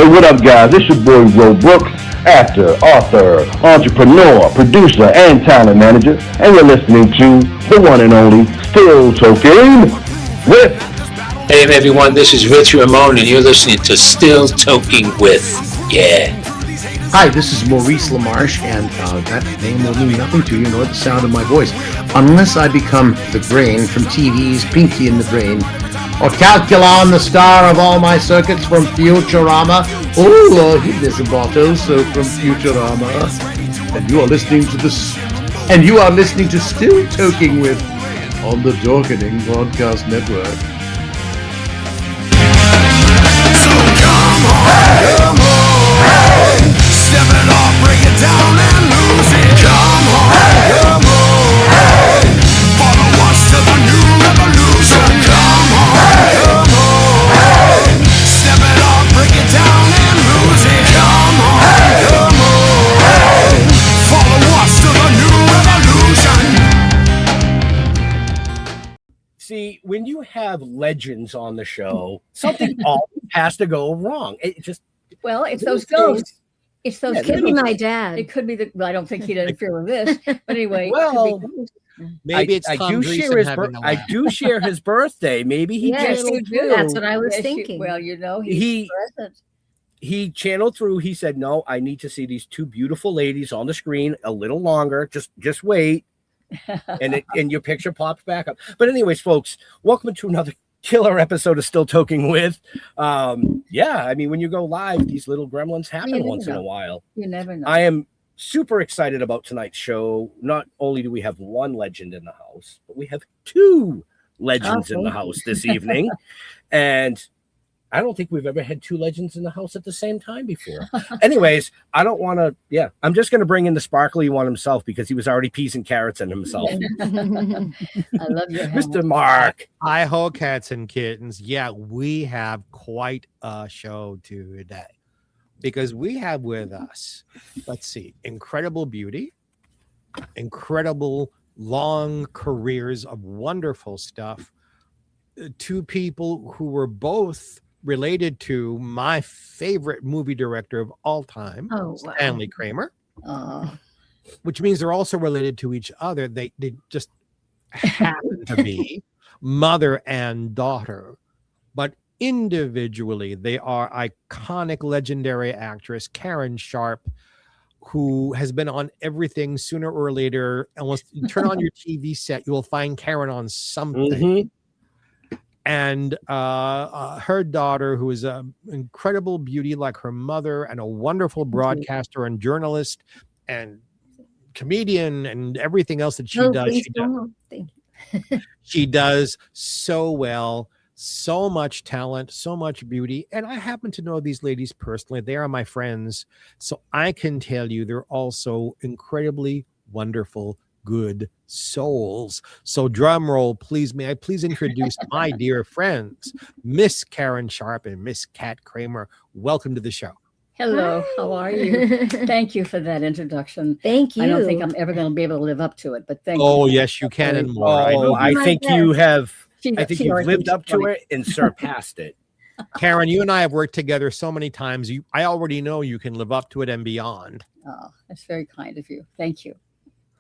Hey, what up, guys? It's your boy, Joe Brooks, actor, author, entrepreneur, producer, and talent manager, and you're listening to the one and only Still Toking with. Hey everyone, this is Rich Ramon, and you're listening to Still Toking with. Yeah. Hi, this is Maurice LaMarche, and that name will mean nothing to you, nor the sound of my voice, unless I become the brain from TV's Pinky in the Brain, or Calculon, the star of all my circuits from Futurama. Oh, Lord, there's a bottle, so from Futurama. And you are listening to this, and you are listening to Still Toking with on the Dorkening Podcast Network. So come on, hey. Step it off, break it down and lose it. Come on, hey. Follow us to the new revolution. Come on, hey. Step it off, break it down and lose it. Come on, hey. Follow us to the new revolution. See, when you have legends on the show, something always has to go wrong. It just it's those ghosts. It's those kids. Could be my dad. It could be I don't think he'd interfere with this. But anyway, maybe it's Tom Dreesen having a laugh. I do share his birthday. Maybe he channeled through. That's what I was thinking. He channeled through. He said, "No, I need to see these two beautiful ladies on the screen a little longer. Just wait." and your picture pops back up. But anyways, folks, welcome to another killer episode of Still Toking with. I mean, when you go live, these little gremlins happen once in a while. You never know. I am super excited about tonight's show. Not only do we have one legend in the house, but we have two legends in the house this evening. And I don't think we've ever had two legends in the house at the same time before. Anyways, I don't want to. Yeah, I'm just going to bring in the sparkly one himself because he was already peas and carrots in himself. I love you, Mr. Mark. Hi ho, cats and kittens. Yeah, we have quite a show today because we have with us, let's see, incredible beauty, incredible long careers of wonderful stuff. Two people who were both related to my favorite movie director of all time, Stanley Kramer, which means they're also related to each other. They just happen to be mother and daughter, but individually they are iconic, legendary actress Karen Sharpe, who has been on everything sooner or later. Almost you turn on your TV set, you will find Karen on something. Mm-hmm. And her daughter, who is an incredible beauty like her mother and a wonderful broadcaster and journalist and comedian and everything else that she does. She does so well, so much talent, so much beauty. And I happen to know these ladies personally. They are my friends. So I can tell you they're also incredibly wonderful, good souls. So drum roll, please. May I please introduce my dear friends, Miss Karen Sharpe and Miss Kat Kramer. Welcome to the show. Hello. Hi. How are you? Thank you for that introduction. Thank you. I don't think I'm ever going to be able to live up to it, but thank you. Oh, yes, you can and more. I think you have. I think you've lived up to it and surpassed it. Karen, you and I have worked together so many times. I already know you can live up to it and beyond. Oh, that's very kind of you. Thank you.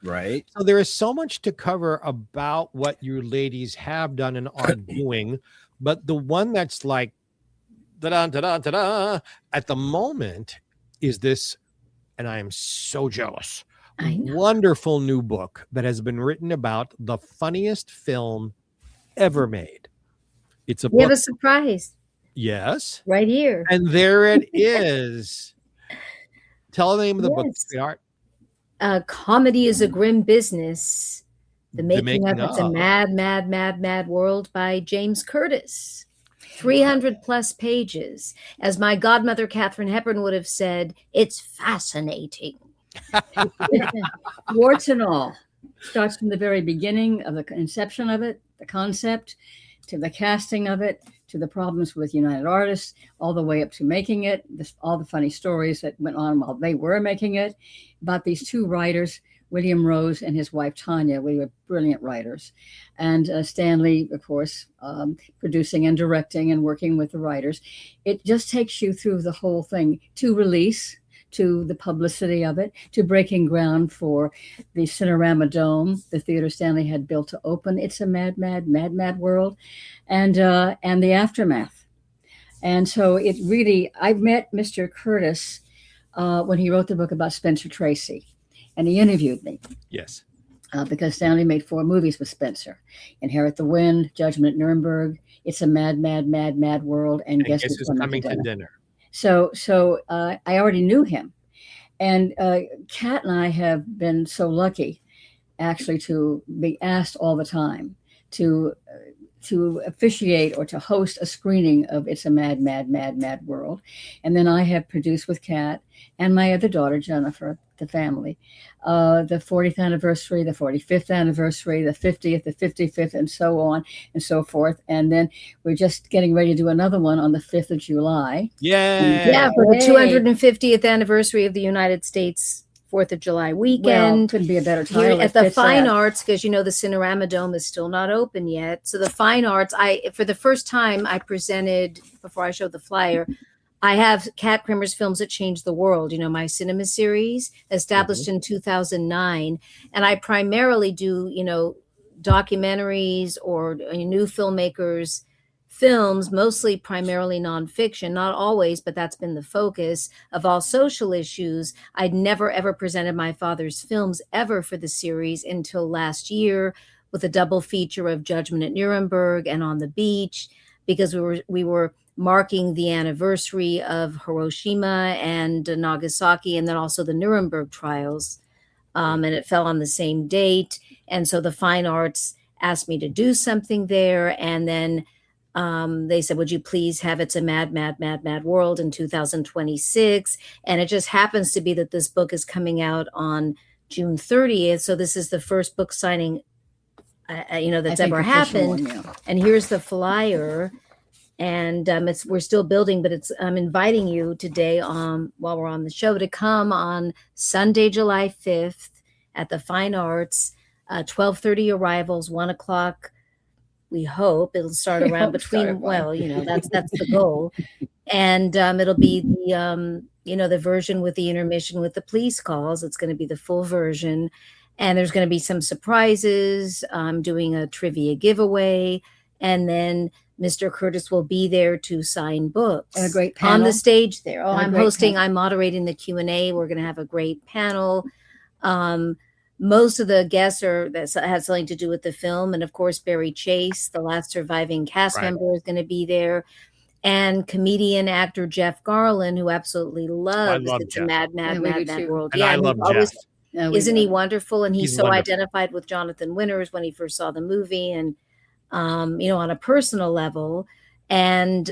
Right. So there is so much to cover about what you ladies have done and are doing, but the one that's like da-da-da-da-da-da at the moment is this, and I am so jealous, wonderful new book that has been written about the funniest film ever made. It's a book. We have a surprise. Yes. Right here. And there it is. Tell the name of the book, sweetheart. Comedy is a Grim Business. The making of It's a Mad, Mad, Mad, Mad World by James Curtis. 300 plus pages. As my godmother, Katharine Hepburn, would have said, it's fascinating. Warts and all. Starts from the very beginning of the inception of it, the concept, to the casting of it, to the problems with United Artists, all the way up to making it, all the funny stories that went on while they were making it. about these two writers, William Rose and his wife Tanya. We were brilliant writers, and Stanley, of course, producing and directing and working with the writers. It just takes you through the whole thing to release, to the publicity of it, to breaking ground for the Cinerama Dome, the theater Stanley had built to open It's a Mad, Mad, Mad, Mad World, and the aftermath. And so it really, I met Mr. Curtis when he wrote the book about Spencer Tracy, and he interviewed me. Yes. Because Stanley made 4 movies with Spencer: Inherit the Wind, Judgment at Nuremberg, It's a Mad, Mad, Mad, Mad World, and Guess Who's Coming to Dinner. So I already knew him, and Kat and I have been so lucky, actually, to be asked all the time to officiate or to host a screening of It's a Mad, Mad, Mad, Mad World. And then I have produced with Kat and my other daughter, Jennifer, the family, the 40th anniversary, the 45th anniversary, the 50th, the 55th, and so on and so forth. And then we're just getting ready to do another one on the 5th of July. Yeah, for the 250th anniversary of the United States 4th of July weekend. Well, couldn't be a better title. At the Fine Arts, because the Cinerama Dome is still not open yet. So the Fine Arts, for the first time, I presented, before I showed the flyer, I have Kat Kramer's Films That Changed the World, my cinema series, established in 2009. And I primarily do, documentaries or new filmmakers' films, mostly primarily nonfiction, not always, but that's been the focus of all social issues. I'd never, ever presented my father's films ever for the series until last year with a double feature of Judgment at Nuremberg and On the Beach, because we were marking the anniversary of Hiroshima and Nagasaki, and then also the Nuremberg trials. And it fell on the same date. And so the Fine Arts asked me to do something there. And then they said, would you please have It's a Mad, Mad, Mad, Mad World in 2026? And it just happens to be that this book is coming out on June 30th. So this is the first book signing, that's ever happened. And here's the flyer. And we're still building, but I'm inviting you today while we're on the show to come on Sunday, July 5th at the Fine Arts, 12:30 arrivals, 1 o'clock. We hope it'll start around between, that's the goal. And it'll be the version with the intermission with the police calls. It's going to be the full version. And there's going to be some surprises. I'm doing a trivia giveaway. And then Mr. Curtis will be there to sign books. And a great panel. On the stage there. Oh, I'm hosting, panel. I'm moderating the Q&A. We're going to have a great panel. Most of the guests that has something to do with the film. And of course, Barry Chase, the last surviving cast member, is going to be there. And comedian actor Jeff Garland, who absolutely loves It's a Mad, Mad, Mad, Mad World. And I love Jeff. Isn't he wonderful? And he's so wonderful. Identified with Jonathan Winters when he first saw the movie, and on a personal level. And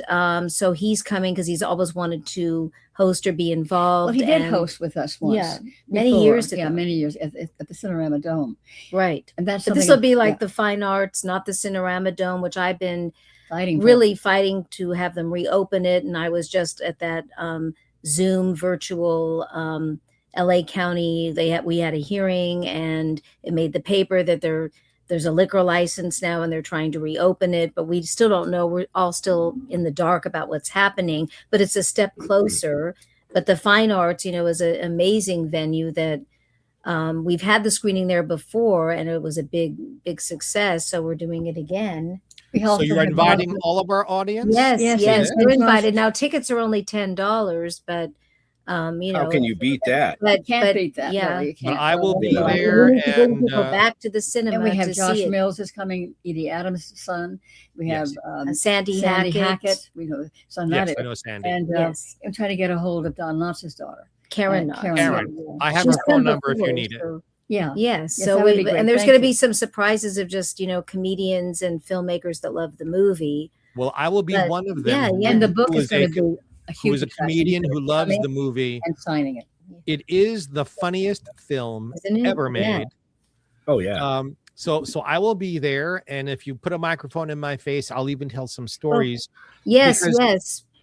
so he's coming because he's always wanted to host or be involved. Well, he did host with us once. Yeah, many years ago. Yeah, many years at the Cinerama Dome. Right. And but this will be like the Fine Arts, not the Cinerama Dome, which I've been fighting to have them reopen it. And I was just at that Zoom virtual LA County. We had a hearing, and it made the paper that there's a liquor license now, and they're trying to reopen it, but we still don't know. We're all still in the dark about what's happening, but it's a step closer. But the Fine Arts, is an amazing venue that we've had the screening there before, and it was a big, big success. So we're doing it again. So you're inviting all of our audience? Yes. They're invited. Now tickets are only $10, but how can you beat that? But can't beat that. Yeah, no, you can't. But I will be there, and go back to the cinema. And we have to Josh see Mills is coming, Edie Adams' son. We have Sandy Hackett. We know son. Yes, I know Sandy. And I'm trying to get a hold of Don Knotts' daughter, Karen. Karen. I have her phone number if you need it. Yes. So and there's going to be some surprises of just comedians and filmmakers that love the movie. Well, I will be one of them. Yeah. And the book is going to be who is a comedian who loves the movie and signing it. It is the funniest film ever made. Yeah. Oh yeah. So I will be there, and if you put a microphone in my face, I'll even tell some stories. Yes.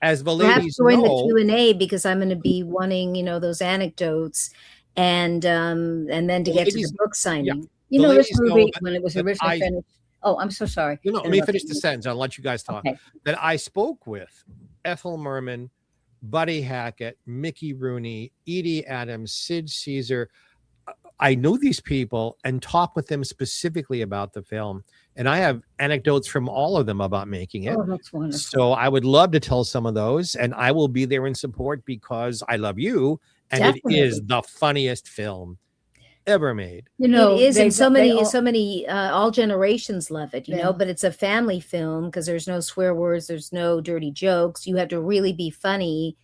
As the ladies know, the Q&A, because I'm going to be wanting those anecdotes. and then to get to the book signing. You know, this movie, when it was originally finished. Oh, I'm so sorry. Let me finish the sentence. I'll let you guys talk. Okay. That I spoke with Ethel Merman, Buddy Hackett, Mickey Rooney, Edie Adams, Sid Caesar. I know these people and talk with them specifically about the film. And I have anecdotes from all of them about making it. Oh, that's wonderful. So I would love to tell some of those. And I will be there in support because I love you. And Definitely. It is the funniest film ever made. You know, it is, and so many all generations love it, you know, but it's a family film because there's no swear words, there's no dirty jokes. You have to really be funny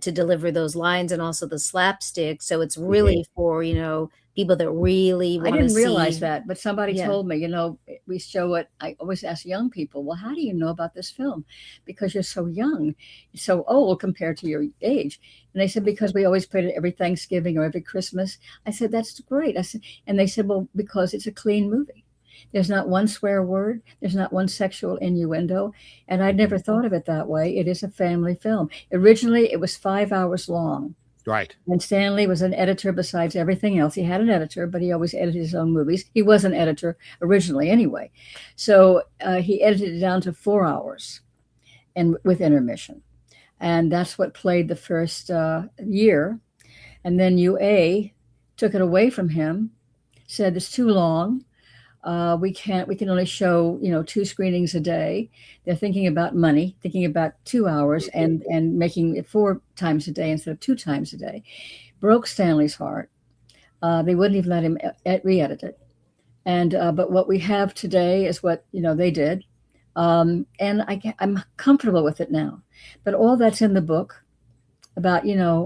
to deliver those lines, and also the slapstick. So it's really for, you know, people that really want to see. I didn't realize that, but somebody told me, you know, we show it. I always ask young people, well, how do you know about this film? Because you're so young, so old compared to your age. And they said, because we always played it every Thanksgiving or every Christmas. I said, that's great. I said, and they said, well, because it's a clean movie. There's not one swear word. There's not one sexual innuendo. And I'd never thought of it that way. It is a family film. Originally, it was 5 hours long. Right. And Stanley was an editor besides everything else. He had an editor, but he always edited his own movies. He was an editor originally anyway. So he edited it down to 4 hours and with intermission. And that's what played the first year. And then UA took it away from him, said it's too long. We can only show, 2 screenings a day. They're thinking about money, thinking about 2 hours and making it 4 times a day instead of 2 times a day. Broke Stanley's heart. They wouldn't even let him re-edit it. And, but what we have today is what, they did. And I'm comfortable with it now, but all that's in the book about,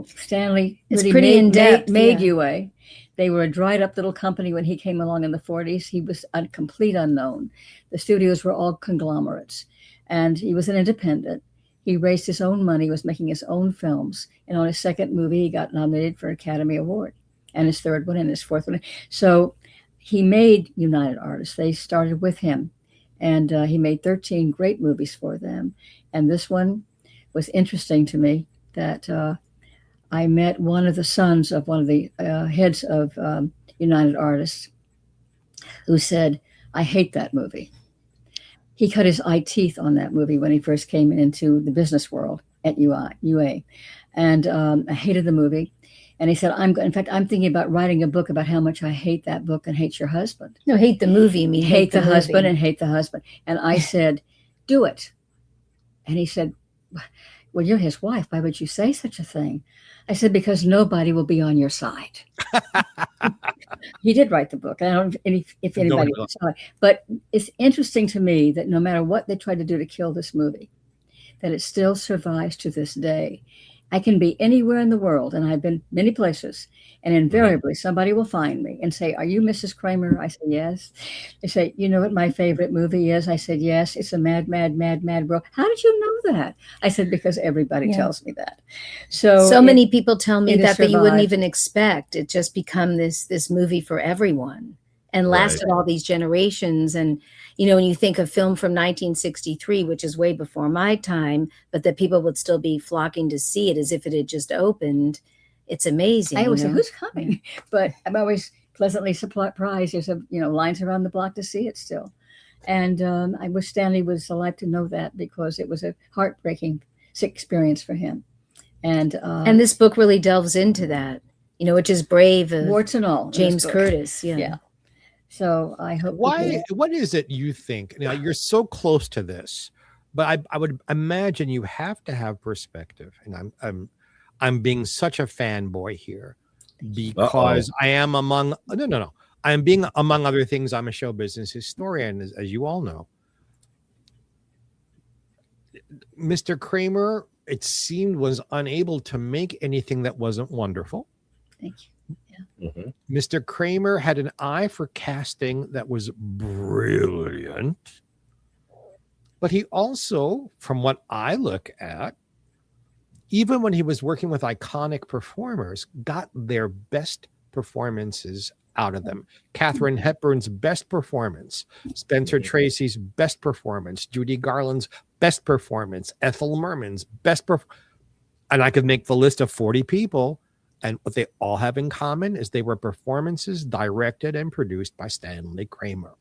Stanley it's really pretty in-depth, made UA. They were a dried up little company when he came along in the 40s. He was a complete unknown. The studios were all conglomerates, and he was an independent. He raised his own money, was making his own films. And on his second movie, he got nominated for an Academy Award, and his third one and his fourth one. So he made United Artists. They started with him, and he made 13 great movies for them. And this one was interesting to me that I met one of the sons of one of the heads of United Artists who said, I hate that movie. He cut his eye teeth on that movie when he first came into the business world at UA. And I hated the movie. And he said, I'm thinking about writing a book about how much I hate that book and hate your husband. No, hate the movie. You mean hate the husband and hate the husband. And I said, do it. And he said, well, you're his wife. Why would you say such a thing? I said, because nobody will be on your side. He did write the book. I don't know if anybody saw it. But it's interesting to me that no matter what they tried to do to kill this movie, that it still survives to this day. I can be anywhere in the world, and I've been many places, and invariably somebody will find me and say, are you Mrs. Kramer? I say, yes. They say, you know what my favorite movie is? I said, yes, it's a mad, mad, mad, mad world. How did you know that? I said, because everybody tells me that. So many people tell me that you wouldn't even expect. It just become this movie for everyone and lasted all these generations. And, when you think of film from 1963, which is way before my time, but that people would still be flocking to see it as if it had just opened. It's amazing. I always say, who's coming? But I'm always pleasantly surprised. There's lines around the block to see it still. And I wish Stanley was alive to know that, because it was a heartbreaking experience for him. And this book really delves into that, which is brave of warts and all. James Curtis. Yeah. So I hope. What is it you think? Now, you're so close to this, but I would imagine you have to have perspective. And I'm being such a fanboy here because I am among other things, I'm a show business historian, as you all know. Mr. Kramer, it seemed, was unable to make anything that wasn't wonderful. Thank you. Yeah. Mm-hmm. Mr. Kramer had an eye for casting that was brilliant. But he also, from what I look at, even when he was working with iconic performers, got their best performances out of them. Katharine Hepburn's best performance, Spencer Tracy's best performance, Judy Garland's best performance, Ethel Merman's best performance. And I could make the list of 40 people And what they all have in common is they were performances directed and produced by Stanley Kramer.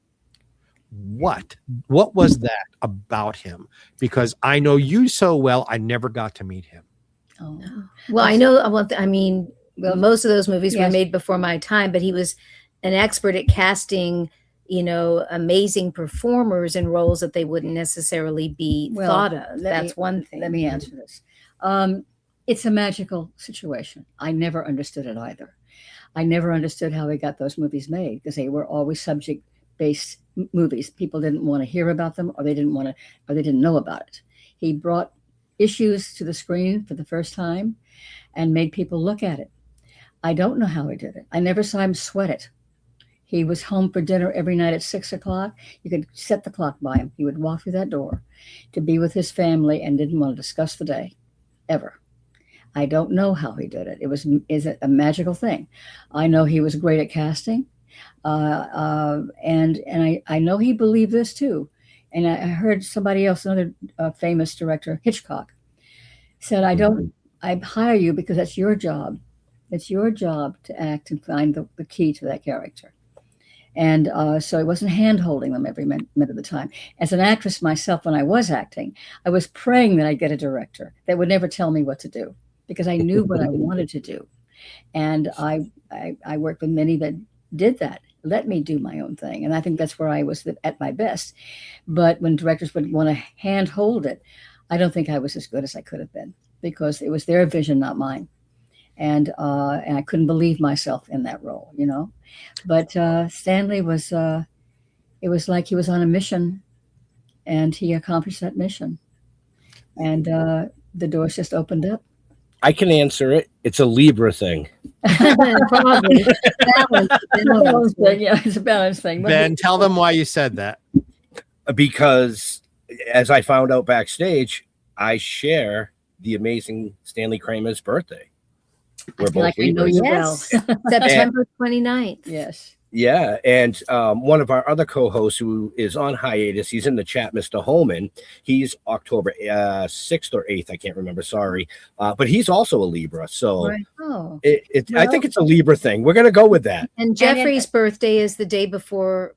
What was that about him? Because I know you so well, I never got to meet him. Oh. Well, I know. I mean, most of those movies were made before my time, but he was an expert at casting, amazing performers in roles that they wouldn't necessarily be thought of. That's one thing. Let me answer this. It's a magical situation. I never understood it either. I never understood how he got those movies made, because they were always subject-based movies. People didn't want to hear about them, or they didn't know about it. He brought issues to the screen for the first time and made people look at it. I don't know how he did it. I never saw him sweat it. He was home for dinner every night at 6 o'clock. You could set the clock by him. He would walk through that door to be with his family and didn't want to discuss the day, ever. I don't know how he did it. Is a magical thing. I know he was great at casting, and I know he believed this too. And I heard somebody else, another famous director, Hitchcock, said, I hire you because that's your job. It's your job to act and find the key to that character. And so I wasn't hand-holding them every minute of the time. As an actress myself, when I was acting, I was praying that I'd get a director that would never tell me what to do, because I knew what I wanted to do. And I worked with many that did that, let me do my own thing. And I think that's where I was at my best. But when directors would want to hand-hold it, I don't think I was as good as I could have been, because it was their vision, not mine. And I couldn't believe myself in that role, But Stanley was, it was like he was on a mission, and he accomplished that mission. And the doors just opened up. I can answer it. It's a Libra thing. Probably. Balance thing. Yeah, it's a balance thing. Ben, tell them why you said that. Because as I found out backstage, I share the amazing Stanley Kramer's birthday. We're both Libras. Yes. September 29th. Yes. Yeah, and one of our other co-hosts who is on hiatus, he's in the chat, Mr. Holman. He's October 6th or 8th, I can't remember, sorry. But he's also a Libra, so I think it's a Libra thing. We're going to go with that. And Jeffrey's birthday is the day before.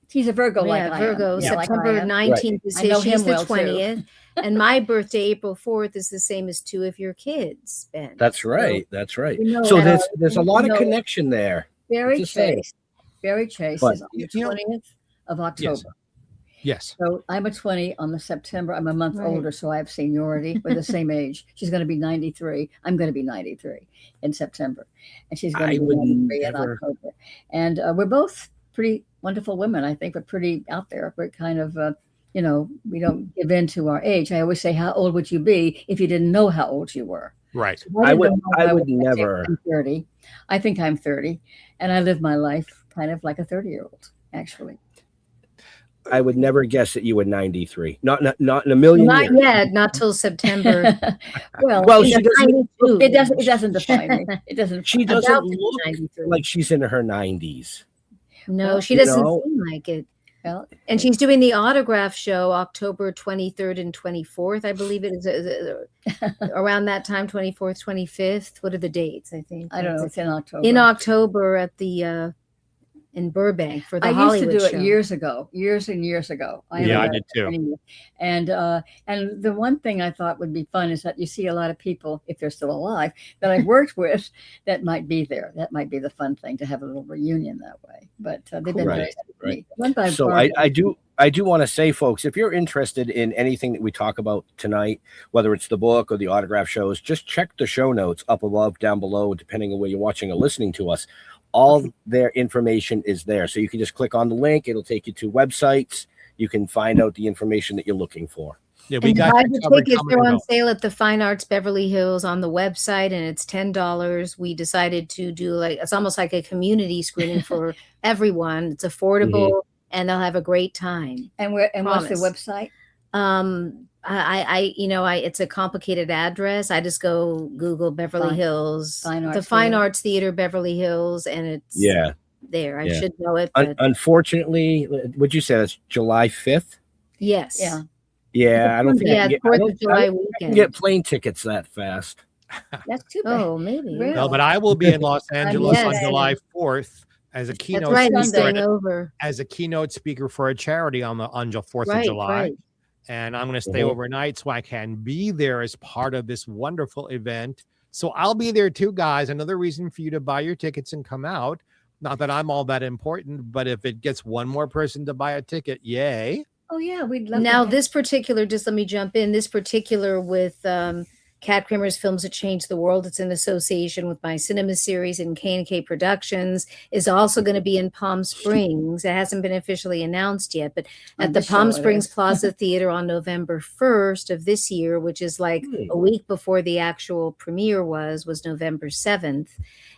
He's a Virgo, Virgo. September 19th is his. She's the 20th. And my birthday, April 4th, is the same as two of your kids, Ben. That's right. That's right. So there's a lot of connection there. Very chaste. Very chaste is on the 20th of October. Yes. So I'm a 20 on the September. I'm a month older, so I have seniority. We're the same age. She's going to be 93. I'm going to be 93 in September. And she's going to be 93 in October. And we're both pretty wonderful women. I think we're pretty out there. We're kind of, we don't give in to our age. I always say, how old would you be if you didn't know how old you were? Right. So I would never. I'm 30. I think I'm 30. And I live my life kind of like a 30-year-old, actually. I would never guess that you were 93. Not in a million years. Not yet. Not till September. well, she doesn't. It doesn't define me. It doesn't. She doesn't look like she's in her 90s. No, she doesn't seem like it. Well, and she's doing the autograph show October 23rd and 24th. I believe it is around that time, 24th, 25th. What are the dates? I think I don't know. It's in October. In October at the in Burbank for the Hollywood I used to do show. It years and years ago. I did too. And the one thing I thought would be fun is that you see a lot of people, if they're still alive, that I've worked with that might be there. That might be the fun thing, to have a little reunion that way. But they've been nice to me. So I do want to say, folks, if you're interested in anything that we talk about tonight, whether it's the book or the autograph shows, just check the show notes up above, down below, depending on where you're watching or listening to us. All their information is there. So you can just click on the link. It'll take you to websites. You can find out the information that you're looking for. Yeah, we got the tickets. They're on sale at the Fine Arts Beverly Hills on the website, and it's $10. We decided to do it's almost like a community screening for everyone. It's affordable, and they'll have a great time. And what's the website? It's a complicated address. I just go Google Beverly Hills, the Fine Arts Theater Beverly Hills, and it's there. I should know it. But unfortunately, would you say that's July 5th? Yes. Yeah, I don't think. Yeah, 4th of July weekend. You can get plane tickets that fast. That's too bad. Oh, maybe. Really? No, but I will be in Los Angeles Yes. on July 4th as a keynote That's right. speaker. Staying over. As a keynote speaker for a charity on 4th of Right, July. right. And I'm going to stay overnight so I can be there as part of this wonderful event. So I'll be there too, guys. Another reason for you to buy your tickets and come out. Not that I'm all that important, but if it gets one more person to buy a ticket, yay. Oh yeah, we'd love Now, to this particular, just let me jump in. This particular with Kat Kramer's Films That Changed the World. It's in association with my cinema series and K&K Productions. Is also going to be in Palm Springs. It hasn't been officially announced yet, but at the Palm Springs Plaza Theater on November 1st of this year, which is like a week before the actual premiere was November 7th.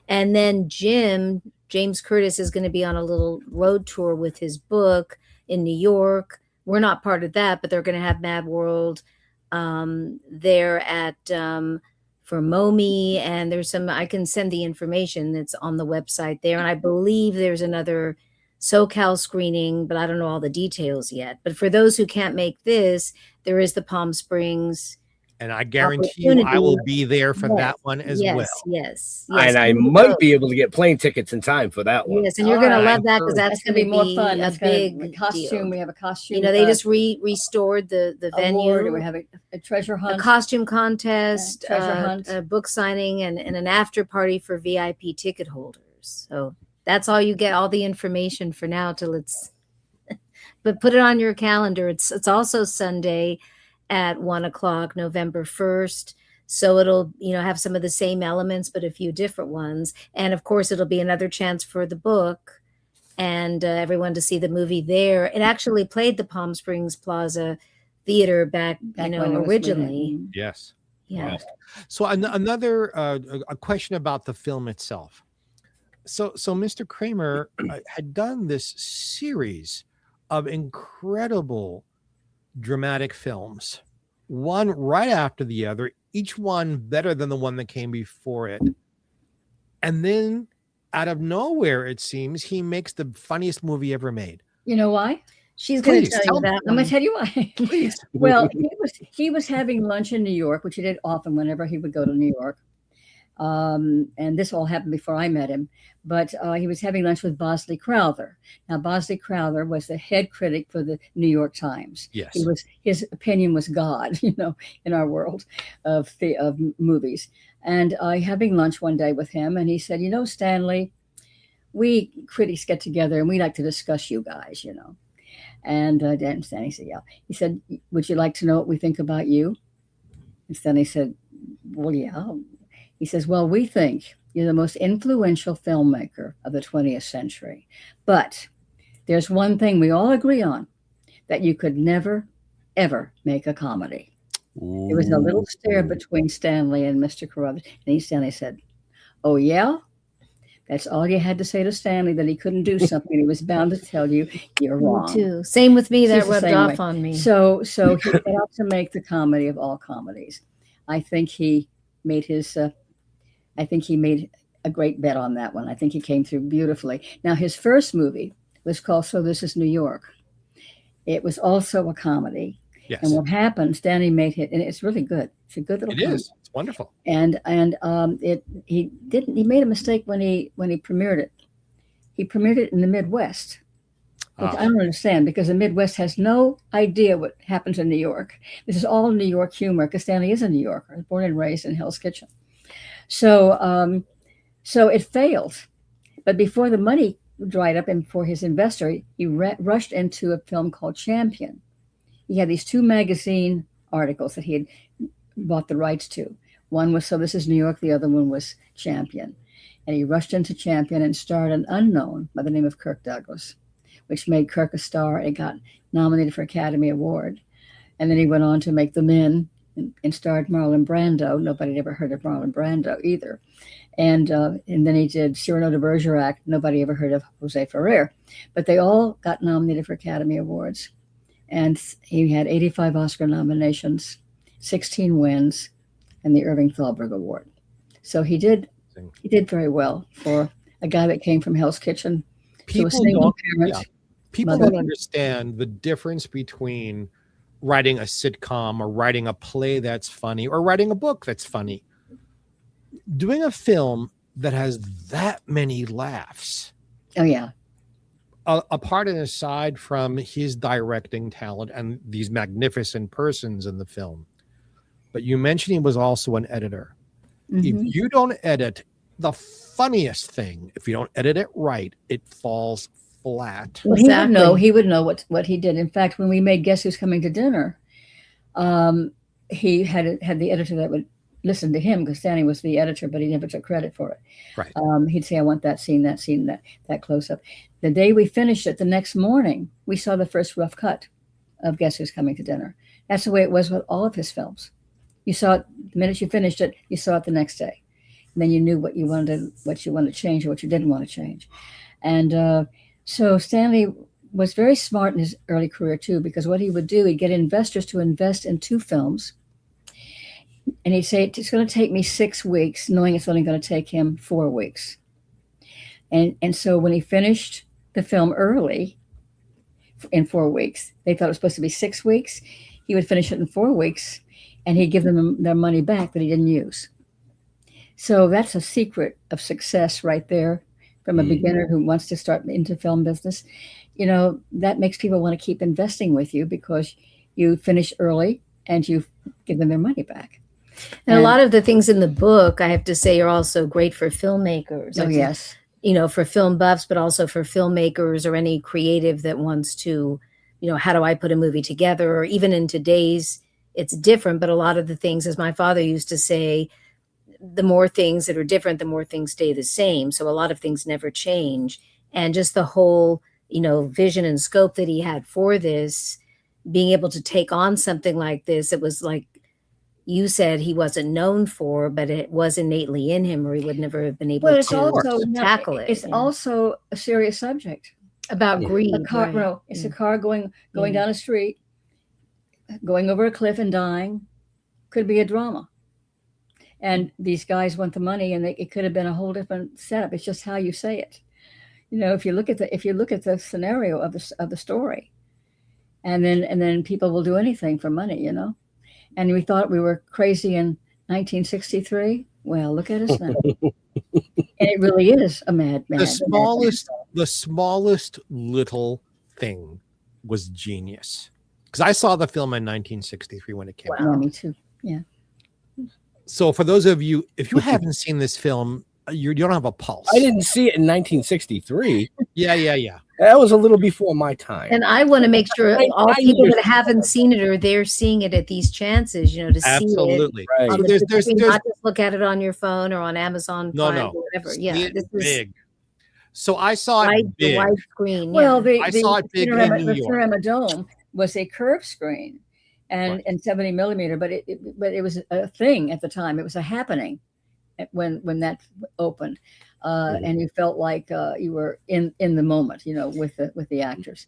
And then James Curtis is going to be on a little road tour with his book in New York. We're not part of that, but they're going to have Mad World there at for Momi, and there's some, I can send the information that's on the website there, and I believe there's another SoCal screening, but I don't know all the details yet. But for those who can't make this, there is the Palm Springs. And I guarantee you I will be there for that one as well. Yes. And I might be able to get plane tickets in time for that one. Yes, and you're going to love that because that's going to be more fun. A That's big costume. deal. We have a costume. You know, they just restored the venue. We have a treasure hunt, a costume contest, treasure hunt, a book signing, and an after party for VIP ticket holders. So that's all you get, all the information for now till it's. But put it on your calendar. It's also Sunday at 1:00, November 1st. So it'll, have some of the same elements, but a few different ones. And of course, it'll be another chance for the book and everyone to see the movie there. It actually played the Palm Springs Plaza Theater back originally. Yes. Yeah. Wow. So another a question about the film itself. So Mr. Kramer had done this series of incredible dramatic films, one right after the other, each one better than the one that came before it. And then out of nowhere, it seems, he makes the funniest movie ever made. You know why? She's going to tell you that. I'm going to tell you why. Please. Well, he was having lunch in New York, which he did often whenever he would go to New York. And this all happened before I met him, but he was having lunch with Bosley Crowther. Now, Bosley Crowther was the head critic for the New York Times. Yes. His opinion was God, in our world of movies. And having lunch one day with him, and he said, Stanley, we critics get together and we like to discuss you guys, And Dan Stanley said, yeah. He said, would you like to know what we think about you? And Stanley said, well, yeah. He says, well, we think you're the most influential filmmaker of the 20th century. But there's one thing we all agree on, that you could never, ever make a comedy. Ooh. There was a little stare between Stanley and Mr. Carruthers. And Stanley said, oh, yeah? That's all you had to say to Stanley, that he couldn't do something. He was bound to tell you you're wrong. Me too. Same with me. That rubbed off on me. So he set out to make the comedy of all comedies. I think he made a great bet on that one. I think he came through beautifully. Now, his first movie was called So This Is New York. It was also a comedy. Yes. And what happened, Stanley made it, and it's really good. It's a good little comedy. It is. It's wonderful. And he made a mistake when he premiered it. He premiered it in the Midwest, which I don't understand, because the Midwest has no idea what happens in New York. This is all New York humor, because Stanley is a New Yorker, born and raised in Hell's Kitchen. So it failed. But before the money dried up and for his investor, he rushed into a film called Champion. He had these two magazine articles that he had bought the rights to. One was So This Is New York. The other one was Champion. And he rushed into Champion and starred an unknown by the name of Kirk Douglas, which made Kirk a star and got nominated for Academy Award. And then he went on to make The Men and starred Marlon Brando. Nobody had ever heard of Marlon Brando either. And then he did Cyrano de Bergerac. Nobody ever heard of Jose Ferrer. But they all got nominated for Academy Awards. And he had 85 Oscar nominations, 16 wins, and the Irving Thalberg Award. So he did very well for a guy that came from Hell's Kitchen. People don't understand the difference between writing a sitcom or writing a play that's funny or writing a book that's funny. doing a film that has that many laughs. Oh yeah. Apart and aside from his directing talent and these magnificent persons in the film, but you mentioned he was also an editor. If you don't edit, the funniest thing, if you don't edit it right, it falls flat. Well, he would know what he did. In fact, when we made Guess Who's Coming to Dinner, he had the editor that would listen to him, because Stanley was the editor, but he never took credit for it. Right. He'd say, I want that scene, that close up. The day we finished it, the next morning, we saw the first rough cut of Guess Who's Coming to Dinner. That's the way it was with all of his films. You saw it the minute you finished it, you saw it the next day. And then you knew what you wanted to change or what you didn't want to change. And so Stanley was very smart in his early career too, because what he would do, he'd get investors to invest in 2 films. And he'd say, it's going to take me 6 weeks, knowing it's only going to take him 4 weeks. And so when he finished the film early in 4 weeks, they thought it was supposed to be 6 weeks. He would finish it in 4 weeks, and he'd give them their money back that he didn't use. So that's a secret of success right there from a beginner who wants to start into film business. You know, that makes people want to keep investing with you because you finish early and you give them their money back. And a lot of the things in the book, I have to say, are also great for filmmakers. Oh, yes. You know, for film buffs, but also for filmmakers or any creative that wants to, you know, how do I put a movie together? Or even in today's, it's different, but a lot of the things, as my father used to say, the more things that are different, the more things stay the same. So a lot of things never change. And just the whole, you know, vision and scope that he had for this, being able to take on something like this, it was like you said he wasn't known for, but it was innately in him, or he would never have been able to tackle it. It's also a serious subject about greed. A car, it's a car going down a street, going over a cliff and dying. Could be a drama. And these guys want the money, and it could have been a whole different setup. It's just how you say it. You know, if you look at the scenario of the story, and then people will do anything for money, you know. And we thought we were crazy in 1963. Well, look at us now. And it really is a mad. The smallest little thing was genius. Because I saw the film in 1963 when it came out. Yeah, me too. Yeah. So for those of you, if you haven't seen this film, you don't have a pulse. I didn't see it in 1963. Yeah. That was a little before my time. And I want to make sure all people that haven't seen it are there seeing it at these chances, you know, to see it. Absolutely. Right. So there's not just look at it on your phone or on Amazon Prime or whatever. Yeah, this is big. So I saw it big. The wide screen. Well, I saw it big in New York. The Cinema Dome was a curved screen and 70 millimeter, but it was a thing at the time. It was a happening when that opened. And you felt like you were in the moment, you know, with the actors,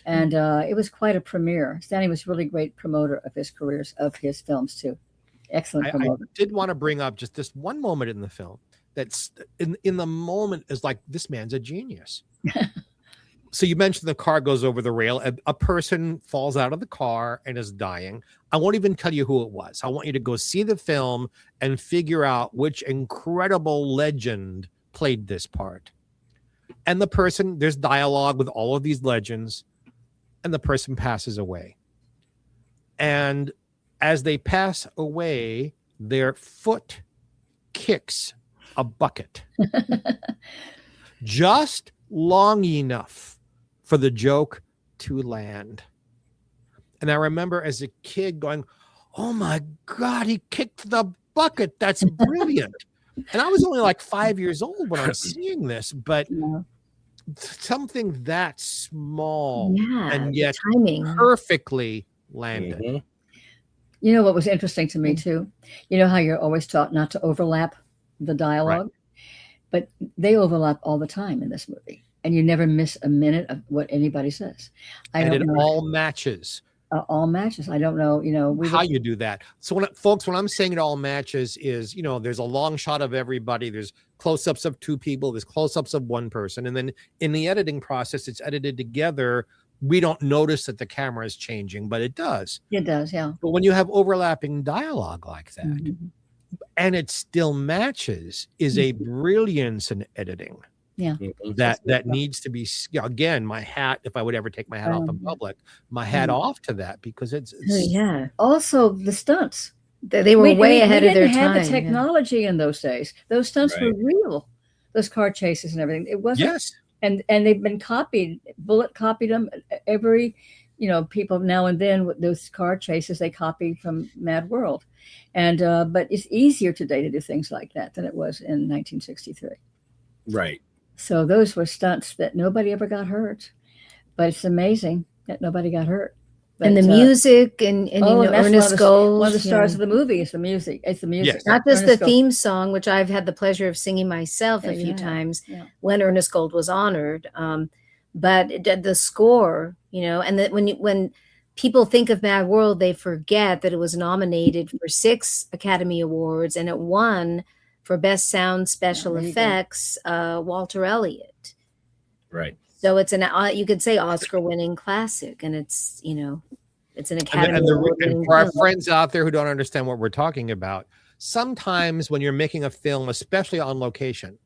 and it was quite a premiere. Stanley was really great promoter of his careers, of his films too. Excellent promoter. I did want to bring up just this one moment in the film that's in the moment is like, this man's a genius. So you mentioned the car goes over the rail. A person falls out of the car and is dying. I won't even tell you who it was. I want you to go see the film and figure out which incredible legend played this part. And the person, there's dialogue with all of these legends, and the person passes away. And as they pass away, their foot kicks a bucket just long enough for the joke to land. And I remember as a kid going, oh my God, he kicked the bucket. That's brilliant. And I was only like 5 years old when I'm seeing this, but something that small and yet perfectly landed. Mm-hmm. You know what was interesting to me too? You know how you're always taught not to overlap the dialogue? Right. But they overlap all the time in this movie. And you never miss a minute of what anybody says. It all matches. All matches. I don't know, you know, how you do that. So when I'm saying it all matches is, you know, there's a long shot of everybody. There's close-ups of 2 people. There's close-ups of 1 person. And then in the editing process, it's edited together. We don't notice that the camera is changing, but it does. It does, yeah. But when you have overlapping dialogue like that, and it still matches is a brilliance in editing. Yeah. That needs to be, again, my hat, if I would ever take my hat off in public, my hat off to that, because it's yeah. Also the stunts. They were way ahead of their time. We didn't have the technology in those days. Those stunts were real. Those car chases and everything. It wasn't. Yes. And they've been copied. Bullet copied them. Every, people now and then with those car chases they copied from Mad World, and but it's easier today to do things like that than it was in 1963. Right. So those were stunts that nobody ever got hurt, but it's amazing that nobody got hurt. But, and the music and Ernest Gold. One of the stars of the movie is the music. It's the music. Yes. Not just the theme song, which I've had the pleasure of singing myself a few times when Ernest Gold was honored. But the score, and that when people think of Mad World, they forget that it was nominated for 6 Academy Awards and it won for Best Sound Special Effects, Walter Elliott. Right. So it's you could say Oscar-winning classic, and it's it's an Academy Award. And for our friends out there who don't understand what we're talking about, sometimes when you're making a film, especially on location,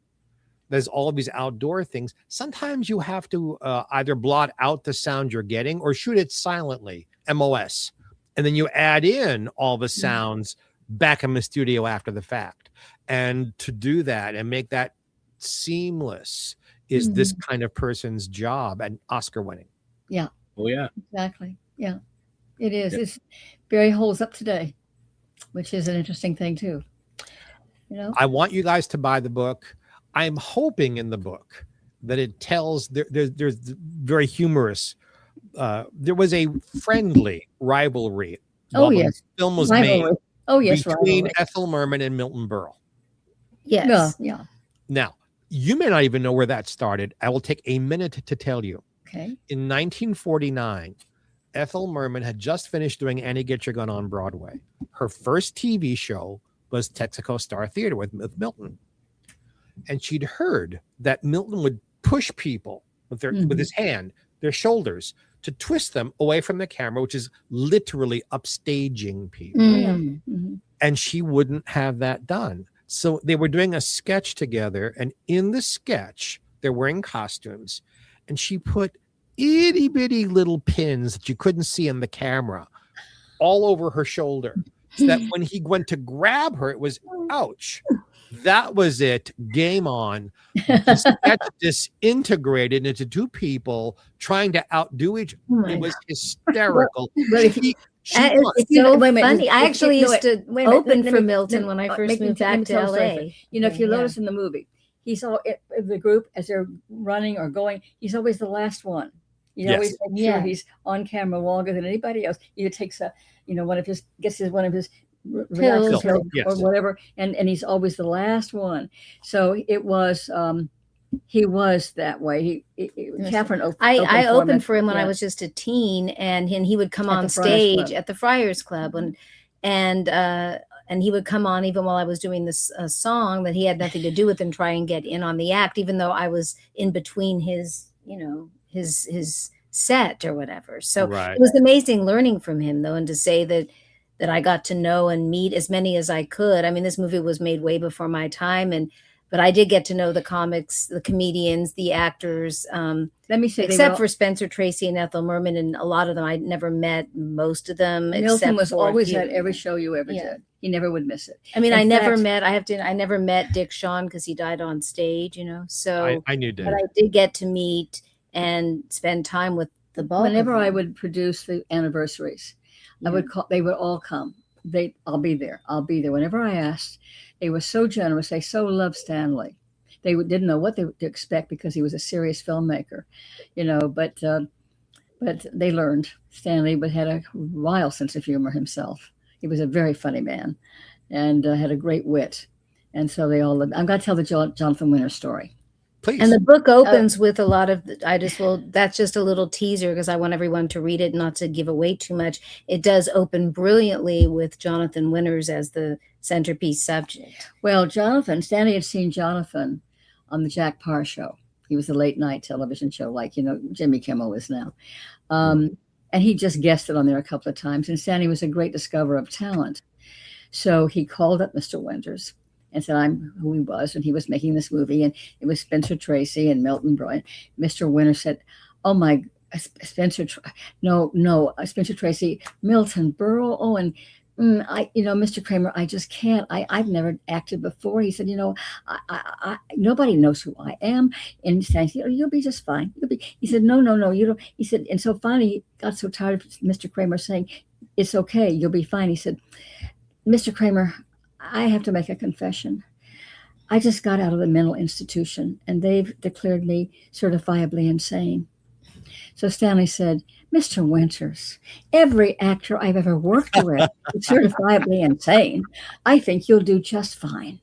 there's all of these outdoor things. Sometimes you have to either blot out the sound you're getting or shoot it silently, MOS, and then you add in all the sounds back in the studio after the fact. And to do that and make that seamless is this kind of person's job, and Oscar winning. Yeah. Oh yeah. Exactly. Yeah. It is. Yeah. It's very holds up today, which is an interesting thing too. I want you guys to buy the book. I'm hoping in the book that it tells there's very humorous. There was a friendly rivalry. The film was made. Between Ethel Merman and Milton Berle. Yes. Yeah. Now, you may not even know where that started. I will take a minute to tell you. Okay. In 1949, Ethel Merman had just finished doing Annie Get Your Gun on Broadway. Her first TV show was Texaco Star Theater with Milton. And she'd heard that Milton would push people with his hand, their shoulders, to twist them away from the camera, which is literally upstaging people. And she wouldn't have that done. So they were doing a sketch together, and in the sketch, they're wearing costumes, and she put itty bitty little pins that you couldn't see in the camera all over her shoulder, so that when he went to grab her, it was ouch. That was it. Game on. The sketch disintegrated into 2 people trying to outdo each other. It was hysterical. It's so funny. I actually used to open for Milton when I first moved back to LA. If you notice in the movie, he's all the group as they're running or going. He's always the last one. You always make sure he's on camera longer than anybody else. He takes one of his pills or whatever, and he's always the last one. So it was. He was that way. Catherine opened I opened for him when I was just a teen, and he would come on stage at the Friars Club, and he would come on even while I was doing this song that he had nothing to do with, and try and get in on the act, even though I was in between his set or whatever. So it was amazing learning from him, though, and to say that I got to know and meet as many as I could. I mean, this movie was made way before my time, but I did get to know the comics, the comedians, the actors. Let me say, except for Spencer Tracy and Ethel Merman, and a lot of them I never met. Most of them, Milton was always at every show you ever did. He never would miss it. I mean, I never met Dick Shawn because he died on stage. So I knew Dick, but I did get to meet and spend time with the bulk. Whenever I would produce the anniversaries, I would call. They would all come. I'll be there. Whenever I asked. They were so generous. They so loved Stanley. They didn't know what to expect because he was a serious filmmaker, but they learned. Stanley had a wild sense of humor himself. He was a very funny man and had a great wit. And so they all lived. I'm going to tell the Jonathan Winter story. Please. And the book opens with a lot of, that's just a little teaser because I want everyone to read it, not to give away too much. It does open brilliantly with Jonathan Winters as the centerpiece subject. Well, Stanley had seen Jonathan on the Jack Parr show. He was a late night television show, like, Jimmy Kimmel is now. And he just guessed it on there a couple of times. And Stanley was a great discoverer of talent. So he called up Mr. Winters and said I'm who he was, and he was making this movie, and it was Spencer Tracy and Milton Berle. Mr. Winters said, "Oh my, Spencer Tracy, Milton Berle. Oh, and Mr. Kramer, I just can't. I've never acted before." He said, I nobody knows who I am. And he said, you'll be just fine. He said, no, you don't. He said, and so finally he got so tired of Mr. Kramer saying, it's okay, you'll be fine. He said, Mr. Kramer, I have to make a confession. I just got out of the mental institution and they've declared me certifiably insane. So Stanley said, Mr. Winters, every actor I've ever worked with is certifiably insane. I think you'll do just fine.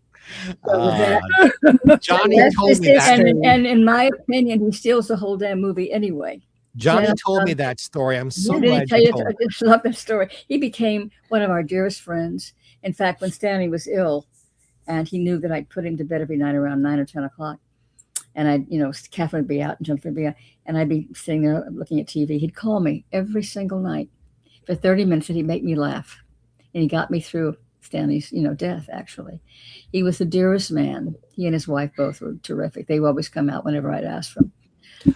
Johnny told me that. And in my opinion, he steals the whole damn movie anyway. Johnny told me that story. I'm so glad you told me. I just love that story. He became one of our dearest friends. In fact, when Stanley was ill, and he knew that I'd put him to bed every night around 9 or 10 o'clock, and Catherine would be out and Jennifer would be out, and I'd be sitting there looking at TV. He'd call me every single night for 30 minutes, and he'd make me laugh. And he got me through Stanley's, death, actually. He was the dearest man. He and his wife both were terrific. They would always come out whenever I'd ask for them.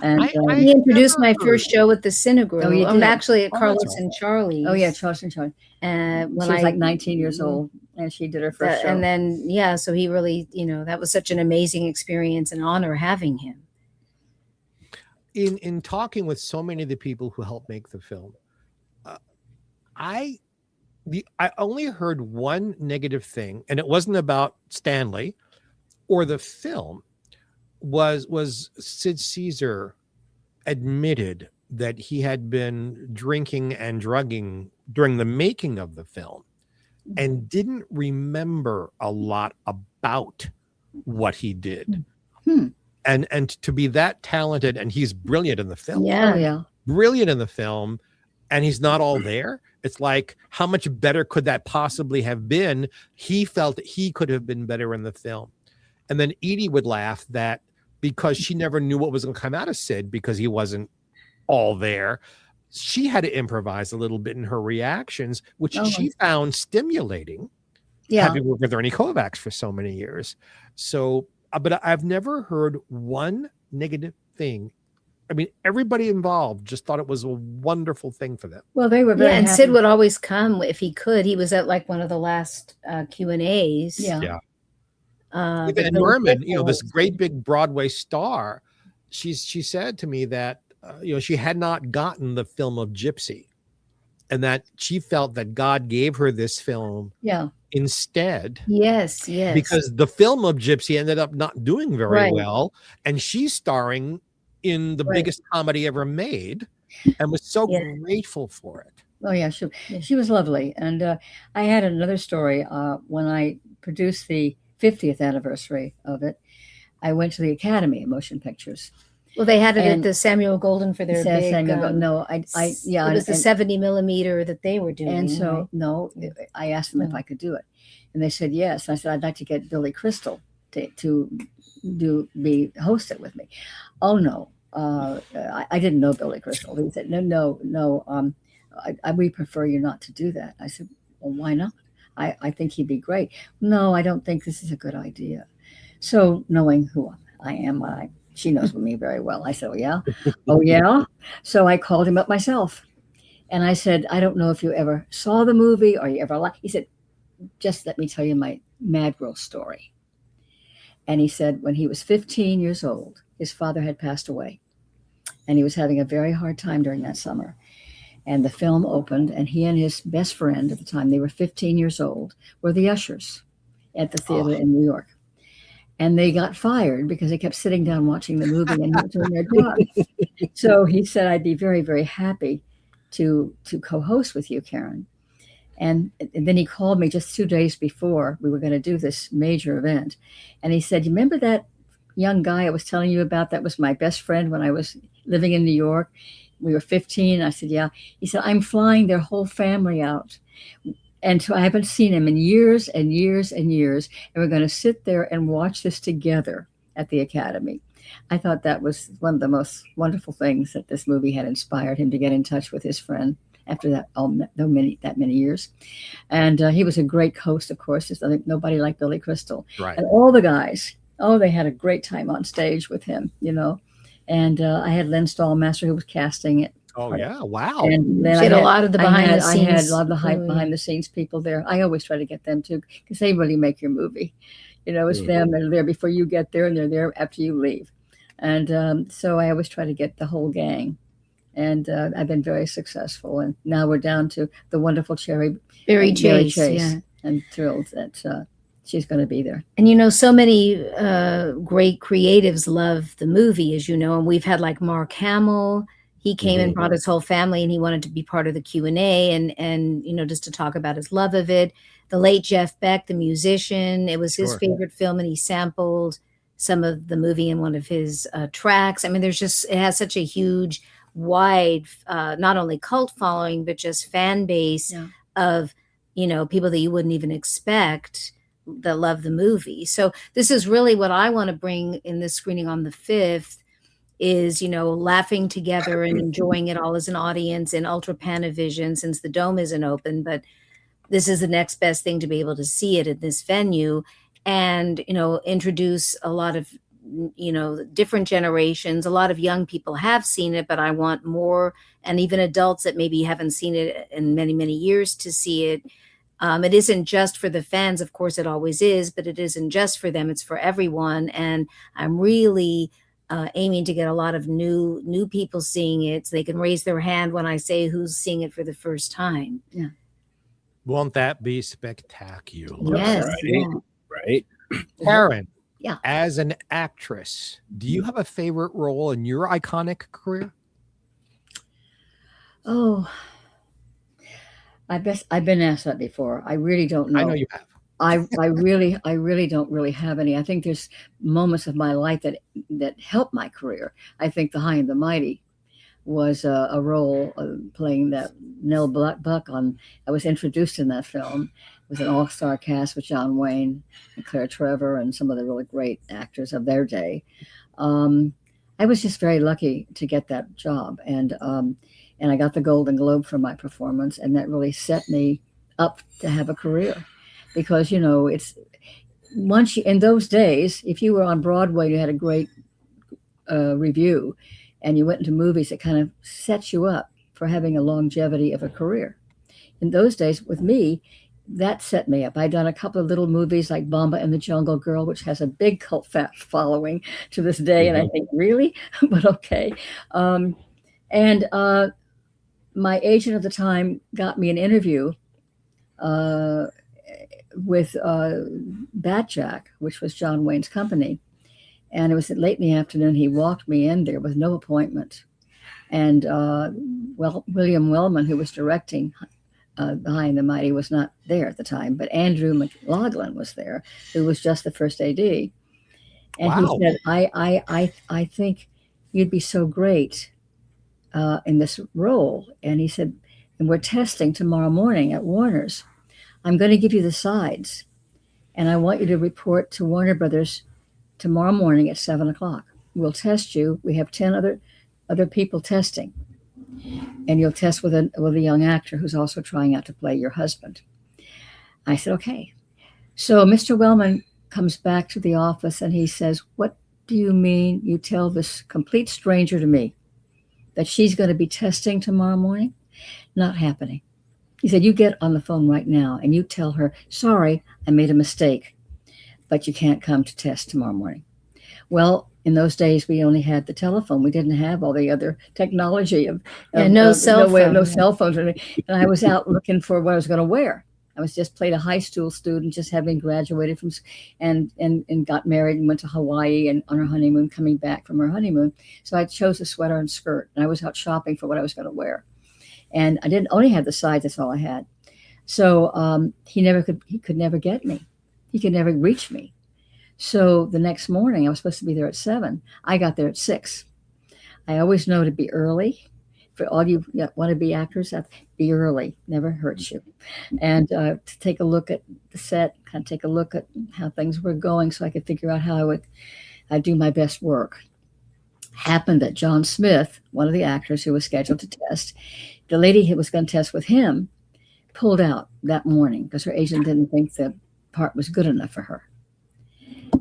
And he introduced my first show at the Cinegrill. Oh, you did? I'm actually at Carlos and Charlie's. Oh, yeah, Charles and Charlie. When she was like 19 years old, and she did her first show. And then, so he really, that was such an amazing experience and honor having him. In talking with so many of the people who helped make the film, I only heard one negative thing, and it wasn't about Stanley or the film. Was Sid Caesar admitted that he had been drinking and drugging during the making of the film and didn't remember a lot about what he did. And to be that talented, and he's brilliant in the film. Yeah. Brilliant in the film, and he's not all there. It's like, how much better could that possibly have been? He felt that he could have been better in the film. And then Edie would laugh that because she never knew what was going to come out of Sid because he wasn't all there, she had to improvise a little bit in her reactions, which she found stimulating. Having worked with Ernie Kovacs for so many years. So, but I've never heard one negative thing. I mean, everybody involved just thought it was a wonderful thing for them. Well, they were very and happy. Sid would always come if he could. He was at like one of the last Q&As. Yeah. And Norman, this great big Broadway star, she said to me that she had not gotten the film of Gypsy, and that she felt that God gave her this film instead. Yes. Because the film of Gypsy ended up not doing very well, and she's starring in the biggest comedy ever made, and was so grateful for it. Oh yeah, she was lovely. And I had another story when I produced the 50th anniversary of it. I went to the Academy of Motion Pictures. Well, they had it at the Samuel Golden for their big. It was the 70 millimeter that they were doing. And so I asked them if I could do it, and they said yes. And I said I'd like to get Billy Crystal to be hosted with me. Oh no, I didn't know Billy Crystal. He said no. We prefer you not to do that. I said, well, why not? I think he'd be great. No, I don't think this is a good idea. So knowing who I am, she knows me very well. I said, oh yeah. So I called him up myself, and I said, I don't know if you ever saw the movie or you ever liked. He said, just let me tell you my Mad Girl story. And he said, when he was 15 years old, his father had passed away, and he was having a very hard time during that summer. And the film opened, and he and his best friend at the time, they were 15 years old, were the ushers at the theater in New York. And they got fired because they kept sitting down watching the movie and not doing their job. So he said, I'd be very, very happy to co-host with you, Karen. And then he called me just 2 days before we were going to do this major event. And he said, you remember that young guy I was telling you about that was my best friend when I was living in New York? We were 15. I said, yeah. He said, I'm flying their whole family out. And so I haven't seen him in years and years and years. And we're going to sit there and watch this together at the Academy. I thought that was one of the most wonderful things, that this movie had inspired him to get in touch with his friend after that that many years. And he was a great host, of course. Just, I think nobody like Billy Crystal. Right. And all the guys, they had a great time on stage with him, And I had Len Stallmaster who was casting it. Oh yeah! Wow. And then I had a lot of the behind the scenes. I had a lot of the behind the scenes people there. I always try to get them too, because they really make your movie. It's them. They're there before you get there, and they're there after you leave. And so I always try to get the whole gang. And I've been very successful. And now we're down to the wonderful Barry Chase. Yeah. I'm thrilled that she's going to be there. And so many great creatives love the movie, as you know. And we've had like Mark Hamill. He came and brought his whole family, and he wanted to be part of the Q&A and just to talk about his love of it. The late Jeff Beck, the musician, it was his favorite film, and he sampled some of the movie in one of his tracks. I mean, it has such a huge, wide, not only cult following, but just fan base of, people that you wouldn't even expect that love the movie. So this is really what I want to bring in this screening on the 5th. Is, laughing together and enjoying it all as an audience in Ultra Panavision, since the Dome isn't open. But this is the next best thing to be able to see it at this venue and, introduce a lot of, different generations. A lot of young people have seen it, but I want more, and even adults that maybe haven't seen it in many, many years to see it. It isn't just for the fans. Of course, it always is, but it isn't just for them. It's for everyone. And I'm really aiming to get a lot of new people seeing it, so they can raise their hand when I say who's seeing it for the first time. Yeah. Won't that be spectacular? Yes. Right. Karen, Yeah. As an actress, do you have a favorite role in your iconic career? Oh, I've been asked that before. I really don't know. I know you have. I really don't really have any. I think there's moments of my life that helped my career. I think The High and the Mighty was a role playing that Nell Buck on. I was introduced in that film. It was an all-star cast with John Wayne and Claire Trevor and some of the really great actors of their day. I was just very lucky to get that job, and I got the Golden Globe for my performance, and that really set me up to have a career. Because, it's once in those days, if you were on Broadway, you had a great review and you went into movies, that kind of set you up for having a longevity of a career. In those days with me, that set me up. I'd done a couple of little movies like Bomba and the Jungle Girl, which has a big cult following to this day. And I think, really? But okay. And my agent at the time got me an interview with Bat Jack, which was John Wayne's company. And it was late in the afternoon. He walked me in there with no appointment. And William Wellman, who was directing The High and the Mighty, was not there at the time. But Andrew McLaughlin was there, who was just the first AD. And he said, I think you'd be so great in this role. And he said, and we're testing tomorrow morning at Warner's. I'm going to give you the sides, and I want you to report to Warner Brothers tomorrow morning at 7:00. We'll test you. We have 10 other people testing, and you'll test with a young actor who's also trying out to play your husband. I said, okay. So Mr. Wellman comes back to the office, and he says, what do you mean you tell this complete stranger to me that she's going to be testing tomorrow morning? Not happening. He said, you get on the phone right now and you tell her, sorry, I made a mistake, but you can't come to test tomorrow morning. Well, in those days, we only had the telephone. We didn't have all the other technology no cell phones. And I was out looking for what I was going to wear. I was just played a high school student, just having graduated from and got married and went to Hawaii and on her honeymoon, coming back from her honeymoon. So I chose a sweater and skirt, and I was out shopping for what I was going to wear. And I didn't only have the sides, that's all I had. So he could never get me. He could never reach me. So the next morning, I was supposed to be there at 7. I got there at 6. I always know to be early. For all you want to be actors, be early. Never hurts you. And to take a look at the set, kind of take a look at how things were going so I could figure out how I'd do my best work. happened that John Smith, one of the actors who was scheduled to test, the lady who was going to test with him, pulled out that morning because her agent didn't think the part was good enough for her.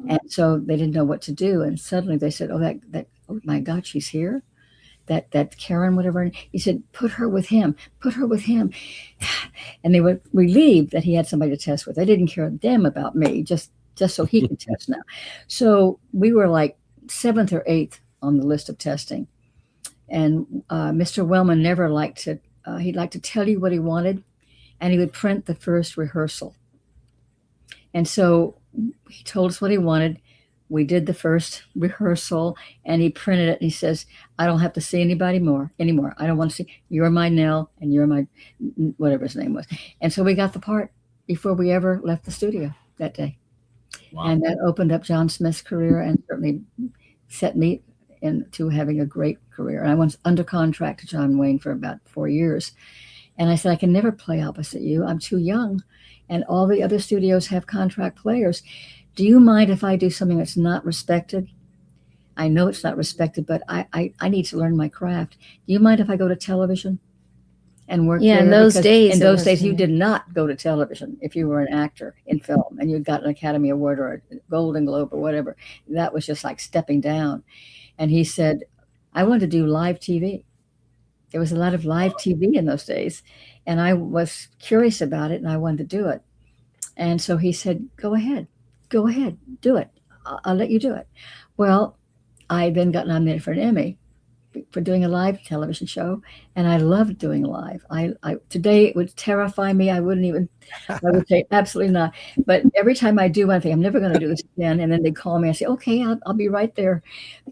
And so they didn't know what to do. And suddenly they said, oh my God, she's here. That Karen, whatever. He said, put her with him. And they were relieved that he had somebody to test with. They didn't care a damn about me, just so he could test now. So we were like 7th or 8th on the list of testing. And Mr. Wellman never liked to, he'd like to tell you what he wanted, and he would print the first rehearsal. And so he told us what he wanted. We did the first rehearsal, and he printed it, and he says, I don't have to see anybody anymore. I don't want to see, you're my Nell, and you're my, whatever his name was. And so we got the part before we ever left the studio that day. Wow. And that opened up John Smith's career and certainly set me into having a great career. And I was under contract to John Wayne for about 4 years. And I said, I can never play opposite you. I'm too young. And all the other studios have contract players. Do you mind if I do something that's not respected? I know it's not respected, but I need to learn my craft. Do you mind if I go to television and work there? In those days, you did not go to television if you were an actor in film and you got an Academy Award or a Golden Globe or whatever. That was just like stepping down. And he said, I want to do live TV. There was a lot of live TV in those days. And I was curious about it and I wanted to do it. And so he said, go ahead, do it. I'll let you do it. Well, I then got nominated for an Emmy for doing a live television show. And I loved doing live. Today it would terrify me. I would say absolutely not. But every time I do one thing, I'm never going to do this again. And then they call me and say, okay, I'll be right there.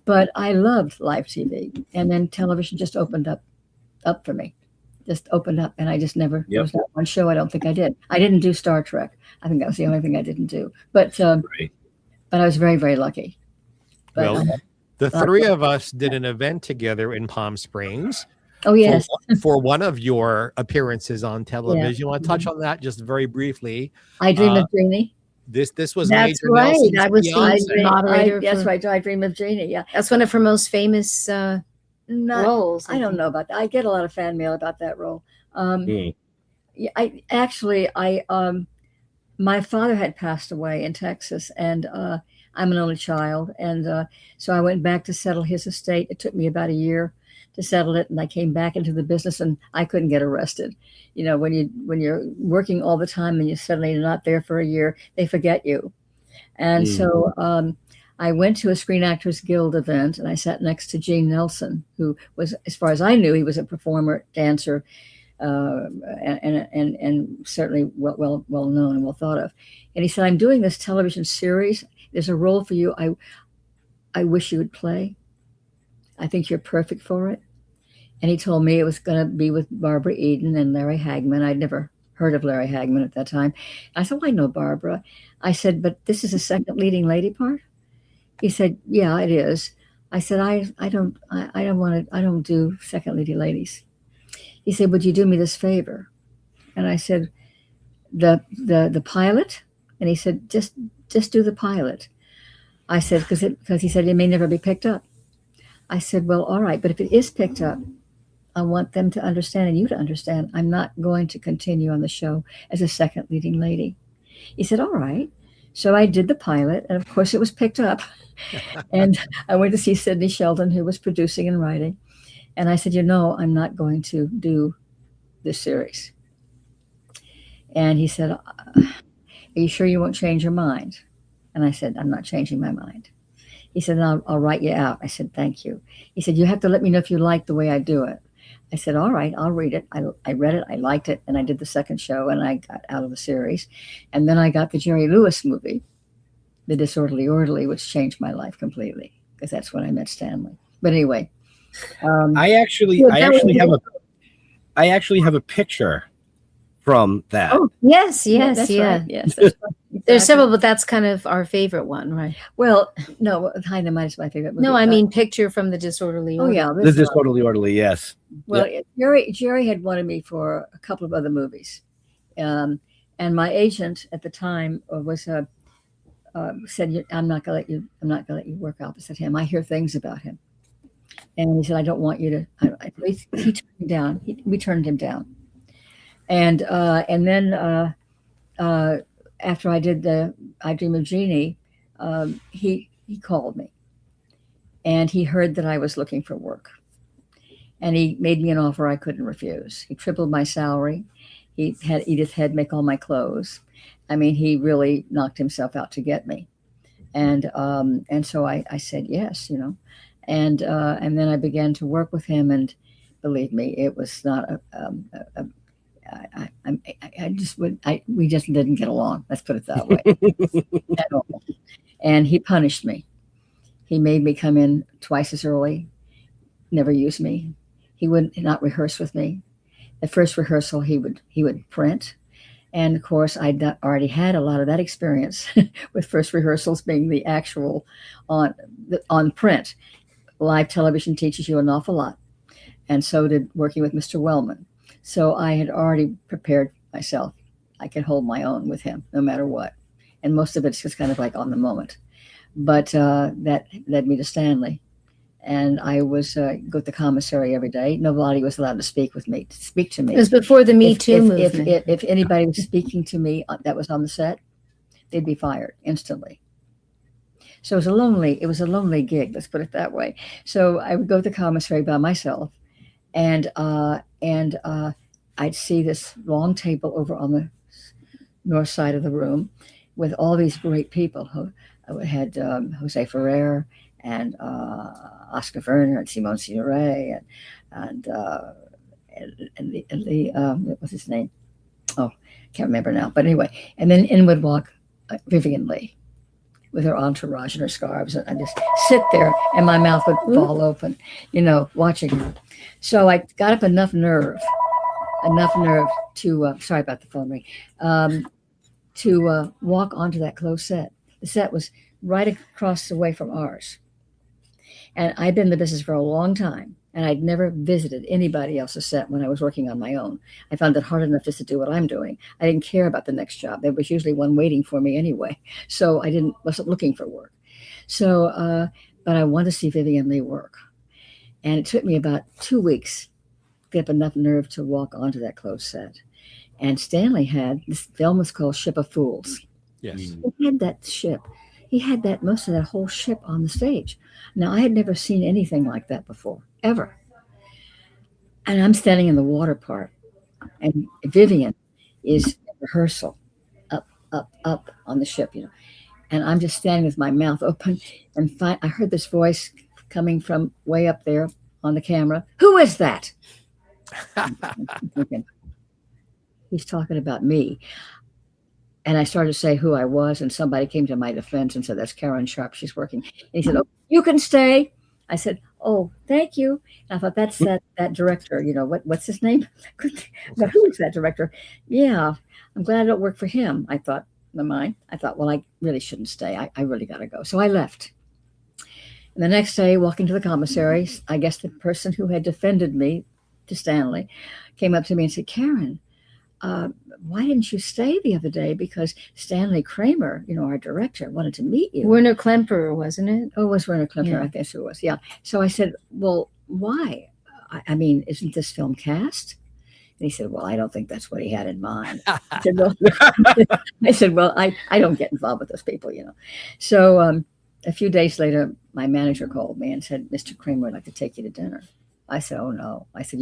But I loved live TV. And then television just opened up for me. Just opened up, and I just never, there was not one show I don't think I did. I didn't do Star Trek. I think that was the only thing I didn't do. But but I was very, very lucky. But, well, the three of us did an event together in Palm Springs. Oh, yes. For one of your appearances on television. You want to touch on that just very briefly? I Dream of Jeannie. This was that's Major right. Nelson's I was the moderator. That's right. I Dream of Jeannie. Yeah, that's one of her most famous roles. I don't know about that. I get a lot of fan mail about that role. My father had passed away in Texas, and I'm an only child, and so I went back to settle his estate. It took me about a year to settle it, and I came back into the business, and I couldn't get arrested. You know, when you're working all the time and you suddenly are not there for a year, they forget you. And so I went to a Screen Actors Guild event, and I sat next to Gene Nelson, who was, as far as I knew, he was a performer, dancer, and certainly well known and well thought of. And he said, "I'm doing this television series. There's a role for you. I wish you would play. I think you're perfect for it." And he told me it was going to be with Barbara Eden and Larry Hagman. I'd never heard of Larry Hagman at that time. I said, "Well, I know Barbara." I said, "But this is a second leading lady part?" He said, "Yeah, it is." I said, I don't do second leading ladies." He said, "Would you do me this favor?" And I said, the pilot? And he said, just do the pilot. I said, because he said it may never be picked up. I said, "Well, all right, but if it is picked up, I want them to understand and you to understand I'm not going to continue on the show as a second leading lady." He said, "All right." So I did the pilot, and of course it was picked up. And I went to see Sidney Sheldon, who was producing and writing. And I said, "I'm not going to do this series." And he said, "Are you sure you won't change your mind?" And I said, "I'm not changing my mind." He said, I'll write you out." I said, "Thank you." He said, "You have to let me know if you like the way I do it." I said, "All right, I'll read it." I read it, I liked it, and I did the second show, and I got out of the series. And then I got the Jerry Lewis movie, The Disorderly Orderly, which changed my life completely, because that's when I met Stanley. But anyway. I actually have a picture from that. Oh, yes. Right. Yes, that's right. Exactly. There's several, but that's kind of our favorite one, right? Well, no, Dynamite is my favorite movie. No, I mean picture from The Disorderly Orderly. Oh, yeah. The Disorderly Orderly, yes. Well, yep. Jerry had wanted me for a couple of other movies. And my agent at the time was said, "I'm not gonna let you work opposite him. I hear things about him." And he said, I don't want you to. He turned me down. We turned him down. And then after I did the I Dream of Jeannie, he called me, and he heard that I was looking for work, and he made me an offer I couldn't refuse. He tripled my salary. He had Edith Head make all my clothes. I mean, he really knocked himself out to get me, and so I said yes, and then I began to work with him, and believe me, it was not we just didn't get along. Let's put it that way. At all. And he punished me. He made me come in twice as early, never use me. He would not rehearse with me. The first rehearsal, he would print. And of course, I'd already had a lot of that experience with first rehearsals being the actual on print. Live television teaches you an awful lot. And so did working with Mr. Wellman. So I had already prepared myself. I could hold my own with him no matter what. And most of it's just kind of like on the moment. But that led me to Stanley. And I was go to the commissary every day. Nobody was allowed to speak to me. It was before the Me Too movement. If anybody was speaking to me that was on the set, they'd be fired instantly. So it was a lonely gig, let's put it that way. So I would go to the commissary by myself, and I'd see this long table over on the north side of the room with all these great people who had Jose Ferrer and Oscar Werner and Simone Signoret and what was his name? Oh, can't remember now. But anyway, and then in would walk Vivian Leigh with her entourage and her scarves, and I just sit there and my mouth would fall open, watching her. So I got up enough nerve to sorry about the phone ring, to walk onto that closed set. The set was right across the way from ours. And I'd been in the business for a long time, and I'd never visited anybody else's set when I was working on my own. I found it hard enough just to do what I'm doing. I didn't care about the next job. There was usually one waiting for me anyway. So I wasn't looking for work. So, but I wanted to see Vivian Leigh work. And it took me about 2 weeks to get up enough nerve to walk onto that closed set. And Stanley this film was called Ship of Fools. Yes. He had that ship. He had most of that whole ship on the stage. Now, I had never seen anything like that before, ever. And I'm standing in the water part, and Vivian is in rehearsal, up on the ship, And I'm just standing with my mouth open, and I heard this voice coming from way up there on the camera. Who is that? He's talking about me. And I started to say who I was, and somebody came to my defense and said, that's Karen Sharpe, she's working. And he said, oh, you can stay. I said, oh, thank you. And I thought, that's that director, what's his name? But who is that director? Yeah, I'm glad I don't work for him. I thought, in my mind, well, I really shouldn't stay. I really got to go. So I left. And the next day, walking to the commissary, I guess the person who had defended me to Stanley came up to me and said, Karen, why didn't you stay the other day? Because Stanley Kramer, our director, wanted to meet you. Werner Klemperer, wasn't it? Oh, it was Werner Klemperer. Yeah. I guess it was. Yeah. So I said, well, why? I mean, isn't this film cast? And he said, well, I don't think that's what he had in mind. I said, well, I don't get involved with those people, So a few days later, my manager called me and said, Mr. Kramer would like to take you to dinner. I said, oh, no. I said,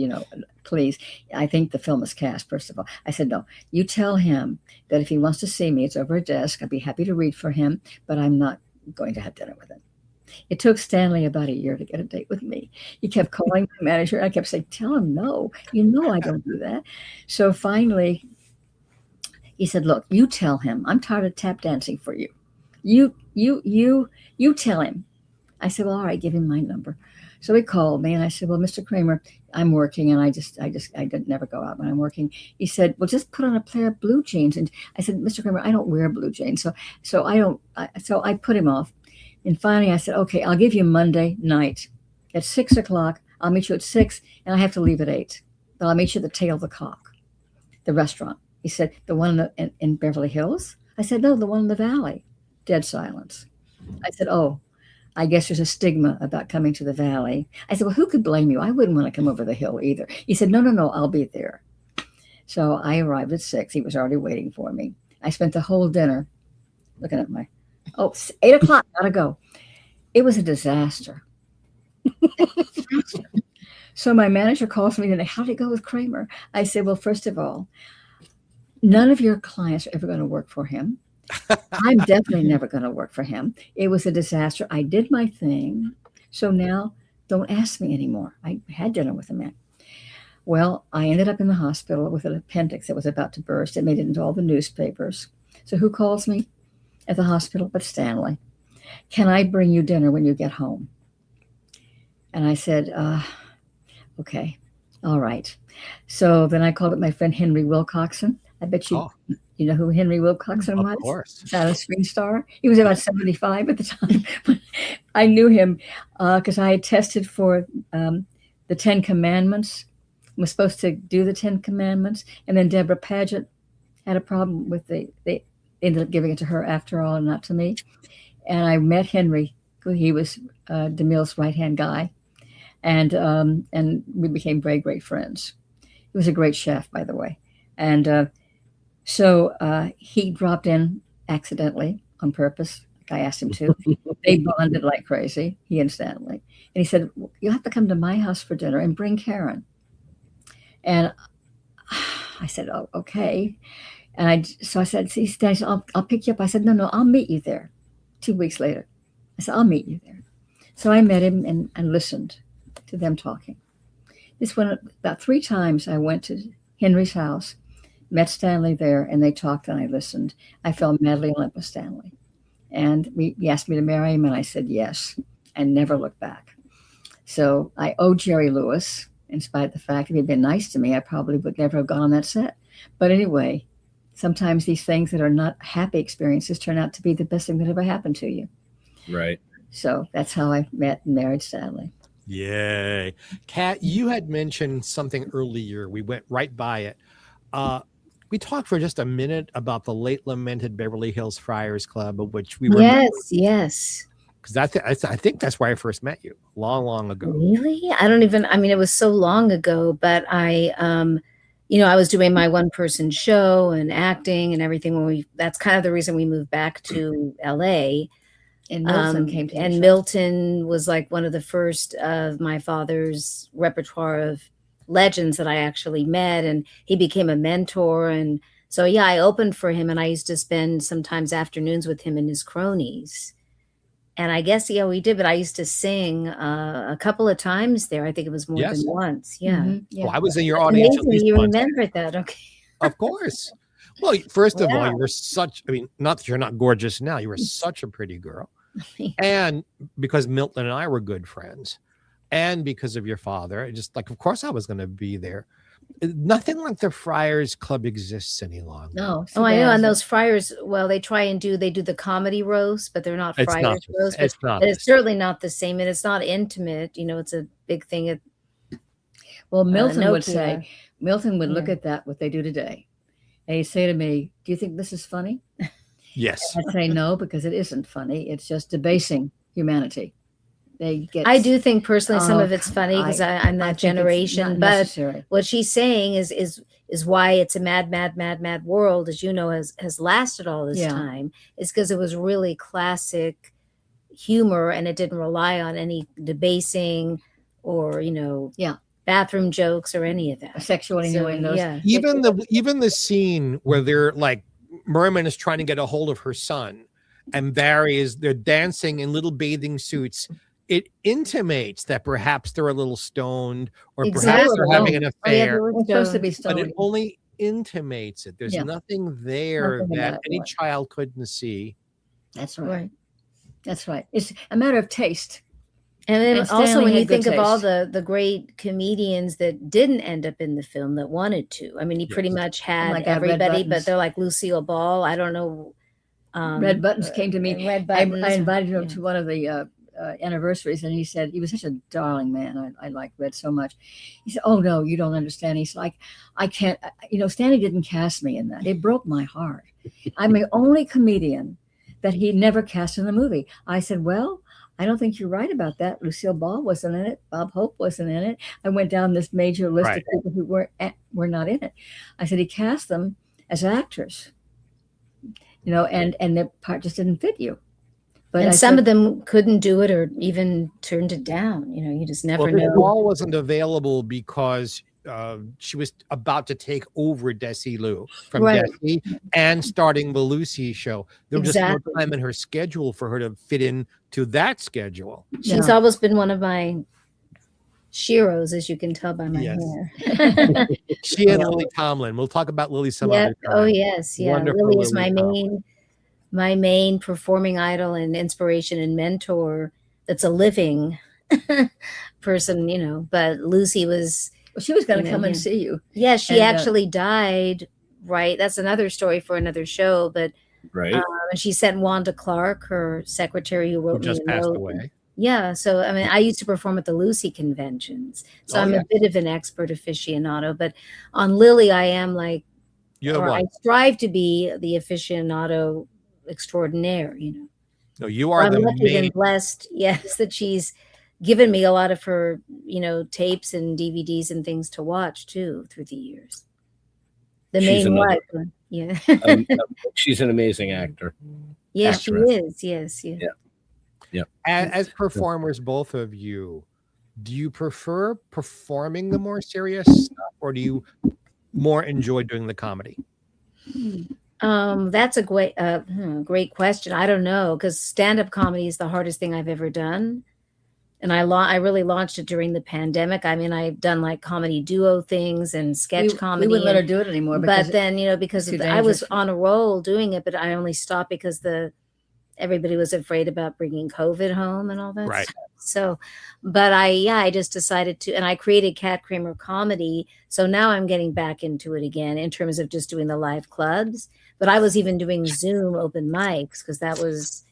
please, I think the film is cast, first of all. I said, no, you tell him that if he wants to see me, it's over a desk. I'd be happy to read for him, but I'm not going to have dinner with him. It took Stanley about a year to get a date with me. He kept calling my manager. And I kept saying, tell him no. I don't do that. So finally, he said, look, you tell him. I'm tired of tap dancing for you. You tell him. I said, well, all right, give him my number. So he called me and I said, well, Mr. Kramer, I'm working and I didn't never go out when I'm working. He said, well, just put on a pair of blue jeans. And I said, Mr. Kramer, I don't wear blue jeans. So I put him off. And finally I said, okay, I'll give you Monday night at 6:00. I'll meet you at 6 and I have to leave at 8. But I'll meet you at the Tail of the Cock, the restaurant. He said, the one in Beverly Hills? I said, no, the one in the Valley. Dead silence. I said, oh, I guess there's a stigma about coming to the Valley. I said, well, who could blame you? I wouldn't want to come over the hill either. He said, no, I'll be there. So I arrived at 6. He was already waiting for me. I spent the whole dinner looking at it's 8 o'clock, gotta go. It was a disaster. So my manager calls me today, how did it go with Kramer? I said, well, first of all, none of your clients are ever going to work for him. I'm definitely never going to work for him. It was a disaster. I did my thing. So now don't ask me anymore. I had dinner with him. Well, I ended up in the hospital with an appendix that was about to burst. It made it into all the newspapers. So who calls me at the hospital but Stanley? Can I bring you dinner when you get home? And I said, okay, all right. So then I called up my friend Henry Wilcoxon. I bet you know who Henry Wilcoxon was? Of course. Is that a screen star? He was about 75 at the time. But I knew him because I had tested for the 10 Commandments. I was supposed to do the 10 Commandments. And then Deborah Paget had a problem with they ended up giving it to her after all and not to me. And I met Henry. He was DeMille's right-hand guy. And we became very great friends. He was a great chef, by the way. And so he dropped in accidentally on purpose, like I asked him to. They bonded like crazy, he and Stanley. And he said, you'll have to come to my house for dinner and bring Karen. And I said, oh, okay. And I said, see, Stanley, I'll pick you up. I said, no, I'll meet you there. 2 weeks later, I said, I'll meet you there. So I met him and listened to them talking. This went about 3 times. I went to Henry's house, met Stanley there, and they talked and I listened. I fell madly in love with Stanley. And he asked me to marry him, and I said yes, and never looked back. So I owe Jerry Lewis, in spite of the fact that he'd been nice to me, I probably would never have gone on that set. But anyway, sometimes these things that are not happy experiences turn out to be the best thing that ever happened to you. Right. So that's how I met and married Stanley. Yay. Kat, you had mentioned something earlier. We went right by it. We talked for just a minute about the late lamented Beverly Hills Friars Club, of which we were. Yes. Because I think that's where I first met you, long ago. Really? It was so long ago, but I was doing my one-person show and acting and everything. That's kind of the reason we moved back to LA. And Milton came to and Milton was like one of the first of my father's repertoire of legends that I actually met, and he became a mentor. And so, I opened for him, and I used to spend sometimes afternoons with him and his cronies. And I guess, we did, but I used to sing a couple of times there. I think it was more than once. Yeah. Mm-hmm. Yeah. Well, I was in your audience. At least you once. Remembered that. Okay. Of course. Well, first of all, you were not that you're not gorgeous now. You were such a pretty girl. And because Milton and I were good friends, and because of your father, of course I was going to be there. Nothing like the Friars Club exists any longer. No. I know. And those Friars, they do the comedy roast, but they're not Friars roast. It's certainly not the same, and it's not intimate. It's a big thing. Well, Milton would look at that, what they do today, and he'd say to me, "Do you think this is funny?" Yes. I'd say no, because it isn't funny. It's just debasing humanity. I do think personally some of it's funny because I'm that generation. But what she's saying is why it's a mad world, as you know, has lasted all this time. Is because it was really classic humor, and it didn't rely on any debasing or bathroom jokes or any of that. Sexual innuendos. Yeah. Even the scene where they're like, Merman is trying to get a hold of her son, and they're dancing in little bathing suits. It intimates that perhaps they're a little stoned, or perhaps they're having an affair. It's supposed to be stoned. But it only intimates it. There's nothing there that any child couldn't see. That's right. That's right. It's a matter of taste. And then also when you think of all the great comedians that didn't end up in the film that wanted to. You pretty much had everybody, but they're like Lucille Ball. I don't know. Red Buttons came to me. I invited him to one of the anniversaries, and he said, he was such a darling man. I like Red so much. He said, "Oh no, you don't understand." He's like, "I can't, Stanley didn't cast me in that. It broke my heart. I'm the only comedian that he never cast in the movie." I said, "Well, I don't think you're right about that. Lucille Ball wasn't in it. Bob Hope wasn't in it. I went down this major list of people who were not in it. I said he cast them as actors, and the part just didn't fit you. But some of them couldn't do it or even turned it down. You just never know. Ball wasn't available because she was about to take over Desilu from Desi and starting the Lucy show. There was just no time in her schedule for her to fit into that schedule. She's always been one of my sheroes, as you can tell by my hair. She and Lily Tomlin. We'll talk about Lily some other time. Oh yes, yeah. Wonderful Lily is Tomlin. my main performing idol and inspiration and mentor. That's a living person, But Lucy was. Well, she was going to come and see you. Yeah, she actually died. Right, that's another story for another show. But and she sent Wanda Clark, her secretary, who wrote me a passed note. away. Yeah, so I used to perform at the Lucy conventions, so I'm a bit of an expert aficionado. But on Lily, I am I strive to be the aficionado extraordinaire. No, you are I'm the lucky main. and blessed. Yes, that she's given me a lot of her, tapes and DVDs and things to watch too through the years. The main wife, yeah. She's an amazing actor. Yes, she is. Yes, yeah. As performers, both of you, do you prefer performing the more serious stuff, or do you more enjoy doing the comedy? That's a great question. I don't know, because stand-up comedy is the hardest thing I've ever done. And I really launched it during the pandemic. I've done comedy duo things and sketch comedy. We wouldn't let her do it anymore. But then, because I was on a roll doing it, but I only stopped because everybody was afraid about bringing COVID home and all that stuff. So, but I just decided to, and I created Cat Kramer Comedy. So now I'm getting back into it again in terms of just doing the live clubs. But I was even doing Zoom open mics because that was,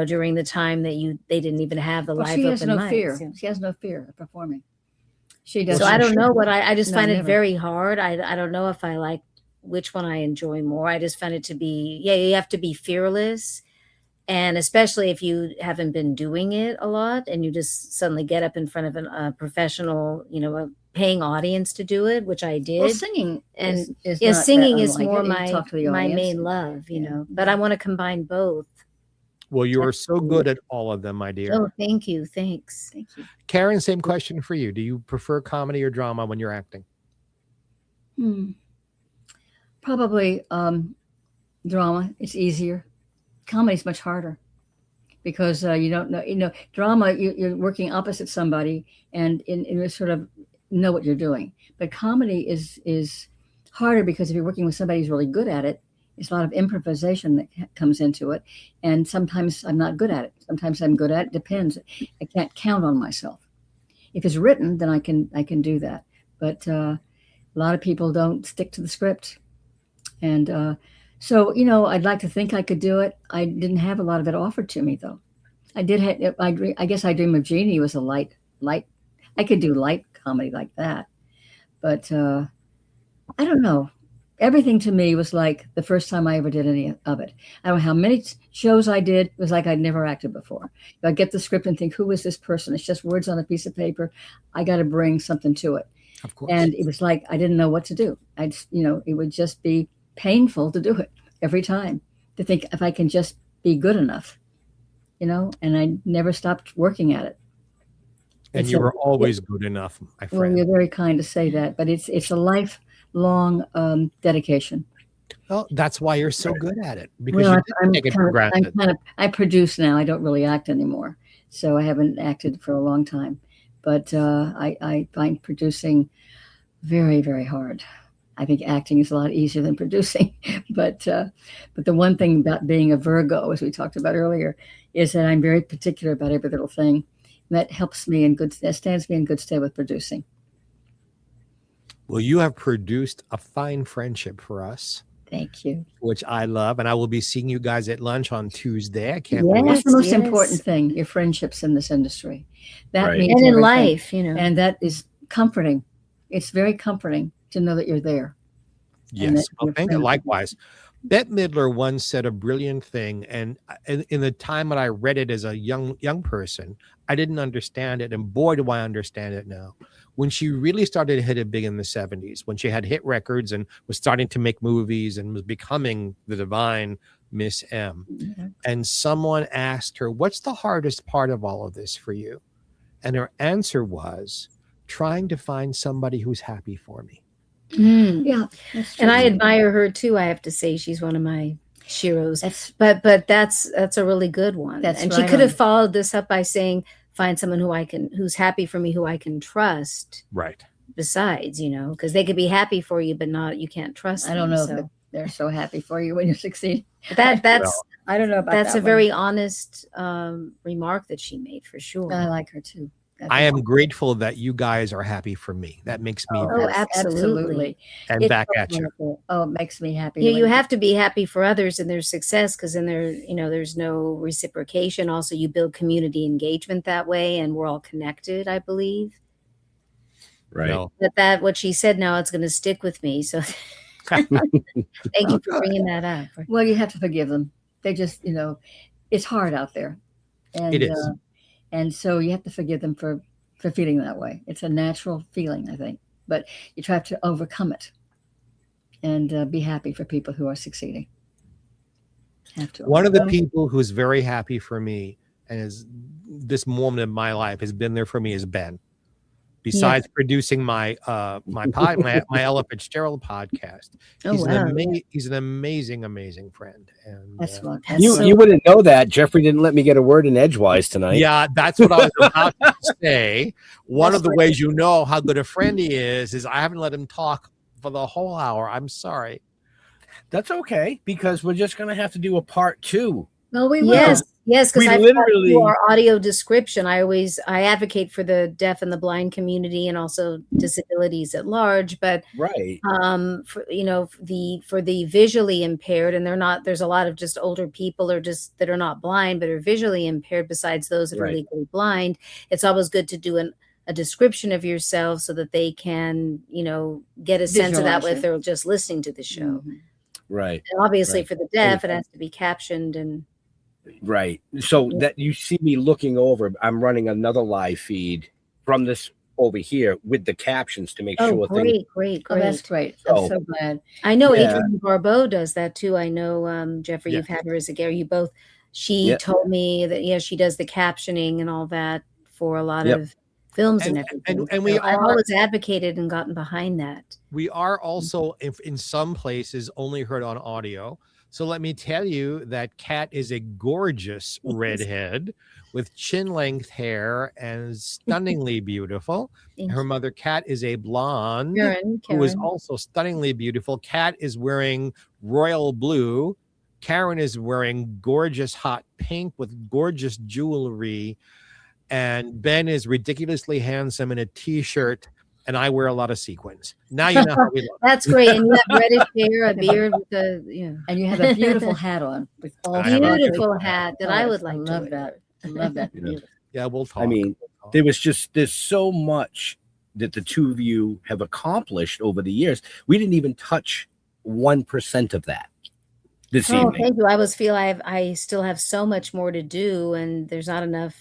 during the time that they didn't even have the live open mics. She has no fear. She has no fear of performing. She does. So I don't know I just find it very hard. I don't know if I like which one I enjoy more. I just find it to be, you have to be fearless. And especially if you haven't been doing it a lot and you just suddenly get up in front of a professional, a paying audience to do it, which I did. Well, singing is singing is more my main love, but I want to combine both. Well, you are so good at all of them, my dear. Oh, thank you. Thanks. Thank you. Karen, same question for you. Do you prefer comedy or drama when you're acting? Probably drama. It's easier. Comedy is much harder because you don't know. Drama, you're working opposite somebody and you sort of know what you're doing. But comedy is harder because if you're working with somebody who's really good at it, there's a lot of improvisation that comes into it. And sometimes I'm not good at it. Sometimes I'm good at it. Depends. I can't count on myself. If it's written, then I can do that. But a lot of people don't stick to the script. And so, I'd like to think I could do it. I didn't have a lot of it offered to me, though. I guess I Dream of Jeannie was a light. I could do light comedy like that. But I don't know. Everything to me was like the first time I ever did any of it. I don't know how many shows I did. It was like I'd never acted before. I get the script and think, who is this person? It's just words on a piece of paper. I got to bring something to it. Of course. And it was like I didn't know what to do. It would just be painful to do it every time, to think if I can just be good enough, and I never stopped working at it. And you were always good enough, my friend. Well, you're very kind to say that, but it's a lifelong dedication. Well, that's why you're so good at it, because you didn't take it for granted. I produce now. I don't really act anymore, so I haven't acted for a long time. But I find producing very, very hard. I think acting is a lot easier than producing. But the one thing about being a Virgo, as we talked about earlier, is that I'm very particular about every little thing. And that helps me that stands me in good stead with producing. Well, you have produced a fine friendship for us. Thank you. Which I love. And I will be seeing you guys at lunch on Tuesday. I can't wait. That's the most important thing, your friendships in this industry. That means and in everything. life, And that is comforting. It's very comforting to know that you're there. Yes. Well, thank you. Likewise. Bette Midler once said a brilliant thing, and in the time that I read it as a young person, I didn't understand it, and boy, do I understand it now. When she really started to hit it big in the 70s, when she had hit records and was starting to make movies and was becoming the divine Miss M, and someone asked her, "What's the hardest part of all of this for you?" And her answer was, "Trying to find somebody who's happy for me." Yeah, and I admire her too. I have to say, she's one of my heroes. But that's a really good one. And she could have followed this up by saying, "Find someone who's happy for me, who I can trust." Right. Besides, because they could be happy for you, but you can't trust them. I don't know if they're so happy for you when you succeed. That's I don't know about that's that a very honest remark that she made, for sure. I like her too. I am grateful that you guys are happy for me. That makes me absolutely. And it's back so at you. wonderful. Oh, it makes me happy. You have to be happy for others and their success, because then there's no reciprocation. Also, you build community engagement that way, and we're all connected, I believe. Right. But what she said now, it's going to stick with me. So thank you for bringing that up. Well, you have to forgive them. They just, it's hard out there. And, it is. And so you have to forgive them for feeling that way. It's a natural feeling, I think. But you try to overcome it and be happy for people who are succeeding. One of the people who's very happy for me and is this moment in my life has been there for me is Ben. Besides producing my Ella Fitzgerald podcast, he's an amazing friend. And that's what you wouldn't know that. Jeffrey didn't let me get a word in edgewise tonight. Yeah, that's what I was about to say. One of the ways you know how good a friend he is I haven't let him talk for the whole hour. I'm sorry. That's okay, because we're just going to have to do a part 2. Well, we will. Yes, because I literally do our audio description. I advocate for the deaf and the blind community and also disabilities at large. But for the visually impaired, and there's a lot of just older people or just that are not blind but are visually impaired. Besides those that are legally blind, it's always good to do a description of yourself so that they can get a sense of that if they're just listening to the show. Right. And obviously, for the deaf, it has to be captioned and. Right. So that you see me looking over, I'm running another live feed from this over here with the captions to make sure things. Great. Oh, that's great. I'm so glad. I know Adrienne Barbeau does that too. I know, Jeffrey, you've had her as a guest. You both. She told me that she does the captioning and all that for a lot of films and everything. And I've always advocated and gotten behind that. We are also, in some places, only heard on audio. So let me tell you that Kat is a gorgeous redhead with chin-length hair and stunningly beautiful. Her mother, Kat, is a blonde who is also stunningly beautiful. Kat is wearing royal blue. Karen is wearing gorgeous hot pink with gorgeous jewelry. And Ben is ridiculously handsome in a T-shirt. And I wear a lot of sequins. Now you know how we look. That's great. And you have reddish hair, a beard with and you have a beautiful hat on. With all beautiful hat that I would like to love that. I love that. Yeah, we'll talk. I mean, there's so much that the two of you have accomplished over the years. We didn't even touch 1% of that this evening. Thank you. I still have so much more to do, and there's not enough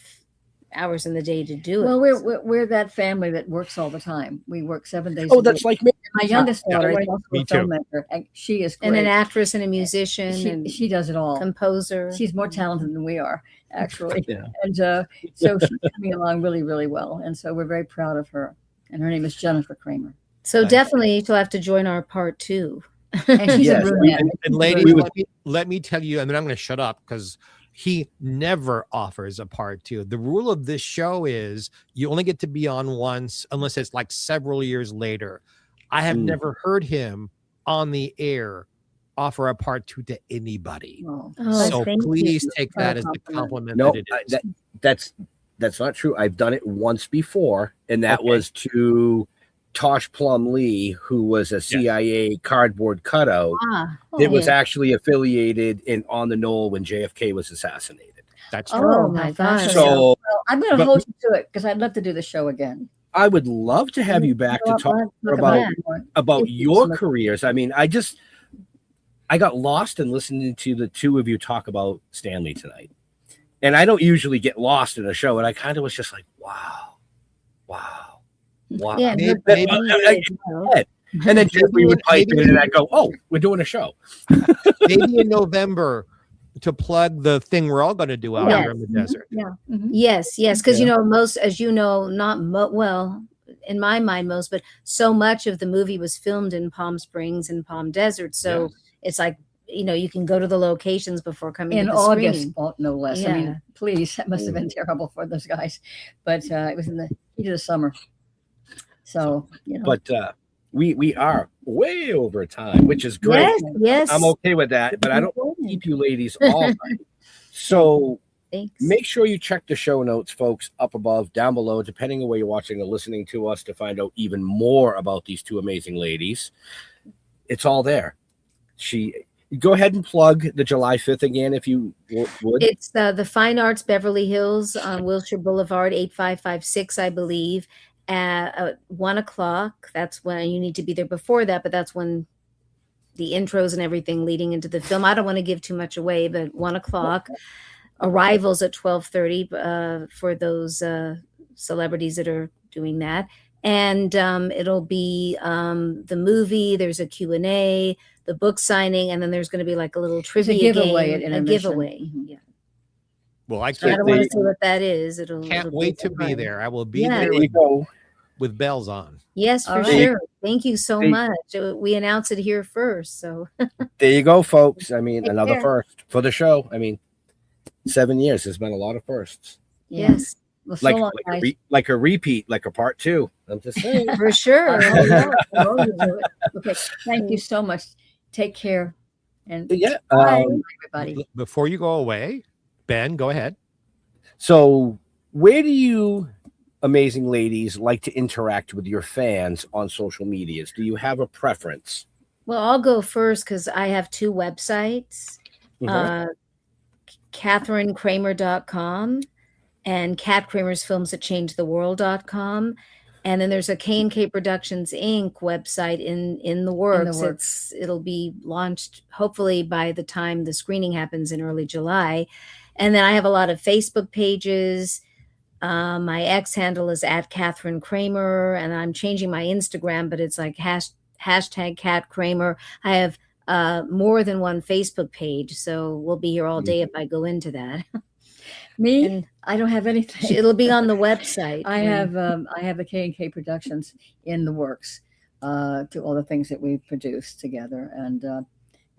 hours in the day to do it. Well, we're that family that works all the time. We work 7 days. Oh, that's like me. My youngest daughter is also a filmmaker, and she is great. And an actress and a musician. She does it all. Composer. She's more talented than we are, actually. And so she's coming along really, really well. And so we're very proud of her. And her name is Jennifer Kramer. So definitely she'll have to join our part 2. And she's a brunette. And ladies, let me tell you, and then I'm going to shut up because he never offers a part 2. The rule of this show is you only get to be on once unless it's like several years later. I have never heard him on the air offer a part 2 to anybody. So please take that as the compliment that it is. That's not true. I've done it once before, and that was to Tosh Plum Lee, who was a CIA cardboard cutout. It was actually affiliated on the Knoll when JFK was assassinated. That's true. Oh my gosh! So I'm going to hold you to it because I'd love to do the show again. I would love to have you back to talk about your careers. I mean, I got lost in listening to the two of you talk about Stanley tonight. And I don't usually get lost in a show. And I kind of was just like, wow. Yeah, and then Jeffrey would pipe in and I'd go, oh, we're doing a show. Maybe in November to plug the thing we're all going to do out here in the desert. Yeah. Yes. Because, most, as you know, well, in my mind, but so much of the movie was filmed in Palm Springs and Palm Desert. So it's like, you can go to the locations before coming in to the August, screening. no less. Yeah. I mean, please, that must have been terrible for those guys. But it was in the heat of the summer. So, But we are way over time, which is great. Yes. I'm okay with that, but I don't keep you ladies all night. So thanks. Make sure you check the show notes, folks, up above, down below, depending on where you're watching or listening to us, to find out even more about these two amazing ladies. It's all there. Go ahead and plug the July 5th again, if you would. It's the Fine Arts Beverly Hills on Wilshire Boulevard, 8556, I believe, at 1 o'clock. That's when you need to be there before that, but that's when the intros and everything leading into the film. I don't want to give too much away, but 1 o'clock. Arrivals at 12:30 for those celebrities that are doing that. And it'll be the movie. There's a Q&A, the book signing, and then there's going to be like a little trivia giveaway game, a giveaway. Mm-hmm. Yeah. Well, I don't want to say what that is. Can't wait to be there. I will be There there you go. with bells on. Yes, for sure. Thank you so much. We announced it here first, so there you go, folks. I mean, Take another care. first for the show. I mean, 7 years has been a lot of firsts. yes, Well, so long, like guys. like a repeat, like a part 2. I'm just saying. for sure. Okay, thank you so much. Take care. And Yeah. bye, everybody. Before you go away, Ben, go ahead. So, where do you amazing ladies like to interact with your fans on social medias? Do you have a preference? Well, I'll go first because I have 2 websites. KatherineKramer.com and Kat Kramer's Films That Changed the World.com. And then there's a K&K Productions Inc. website in the works. It'll be launched hopefully by the time the screening happens in early July. And then I have a lot of Facebook pages. My X handle is @KatherineKramer, and I'm changing my Instagram, but it's like hashtag Kat Kramer. I have more than one Facebook page, so we'll be here all day if I go into that. Me? And I don't have anything. it'll be on the website. I have a K&K Productions in the works to all the things that we've produced together, and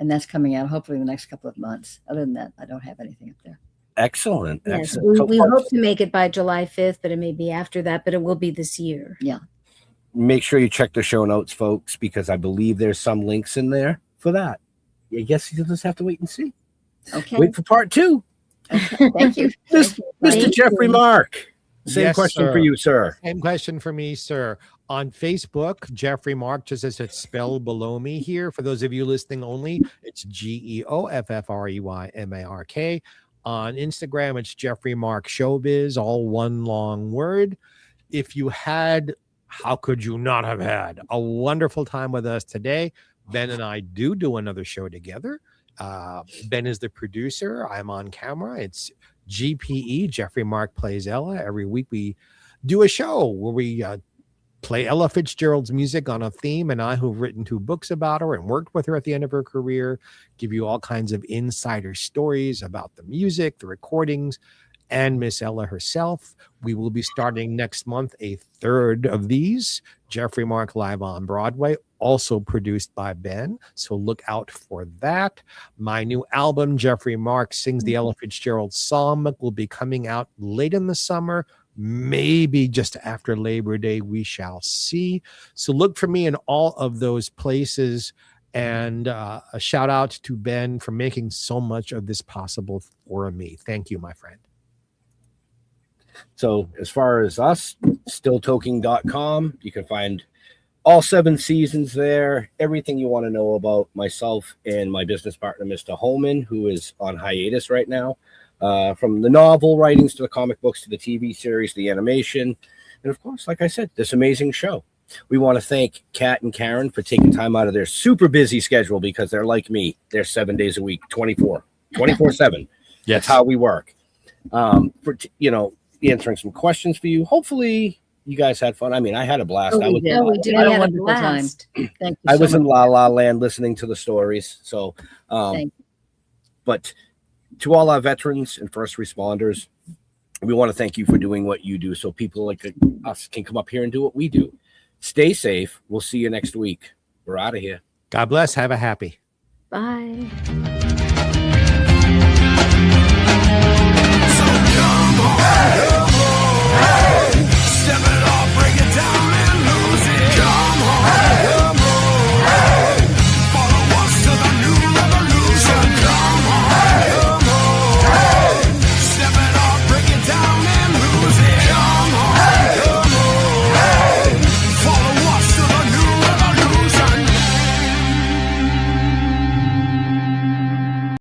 that's coming out hopefully in the next couple of months. Other than that, I don't have anything up there. Excellent. Yes, Excellent. we hope to make it by July 5th, but it may be after that, but it will be this year. Yeah. Make sure you check the show notes, folks, because I believe there's some links in there for that. I guess you'll just have to wait and see. Okay. Wait for part 2. Okay. Thank you. Mr. Jeffrey Mark. Same Yes, question sir. for you, sir. Same question for me, sir. On Facebook, Jeffrey Mark, just as it's spelled below me here. For those of you listening only, it's GeoffreyMark. On Instagram, it's Jeffrey Mark Showbiz, all one long word. If you had, how could you not have had a wonderful time with us today? Ben and I do another show together. Ben is the producer. I'm on camera. It's GPE, Jeffrey Mark Plays Ella. Every week we do a show where we play Ella Fitzgerald's music on a theme, and I, who've written 2 books about her and worked with her at the end of her career, give you all kinds of insider stories about the music, the recordings, and Miss Ella herself. We will be starting next month a 3rd of these, Jeffrey Mark Live on Broadway, also produced by Ben, so look out for that. My new album, Jeffrey Mark Sings the Ella Fitzgerald Songbook, will be coming out late in the summer, maybe just after Labor Day, we shall see. So look for me in all of those places. And a shout out to Ben for making so much of this possible for me. Thank you, my friend. So as far as us, stilltoking.com, you can find all 7 seasons there, everything you want to know about myself and my business partner, Mr. Holman, who is on hiatus right now. From the novel writings to the comic books to the TV series, the animation, and of course, like I said, this amazing show. We want to thank Kat and Karen for taking time out of their super busy schedule, because they're like me. They're 7 days a week, 24/7. Yes. That's how we work. For answering some questions for you. Hopefully you guys had fun. I mean, I had a blast. We did. We had a blast. Thank you. I was in La La Land listening to the stories. So, but to all our veterans and first responders, we want to thank you for doing what you do, so people like us can come up here and do what we do. Stay safe. We'll see you next week. We're out of here. God bless. Have a happy. Bye. So come on.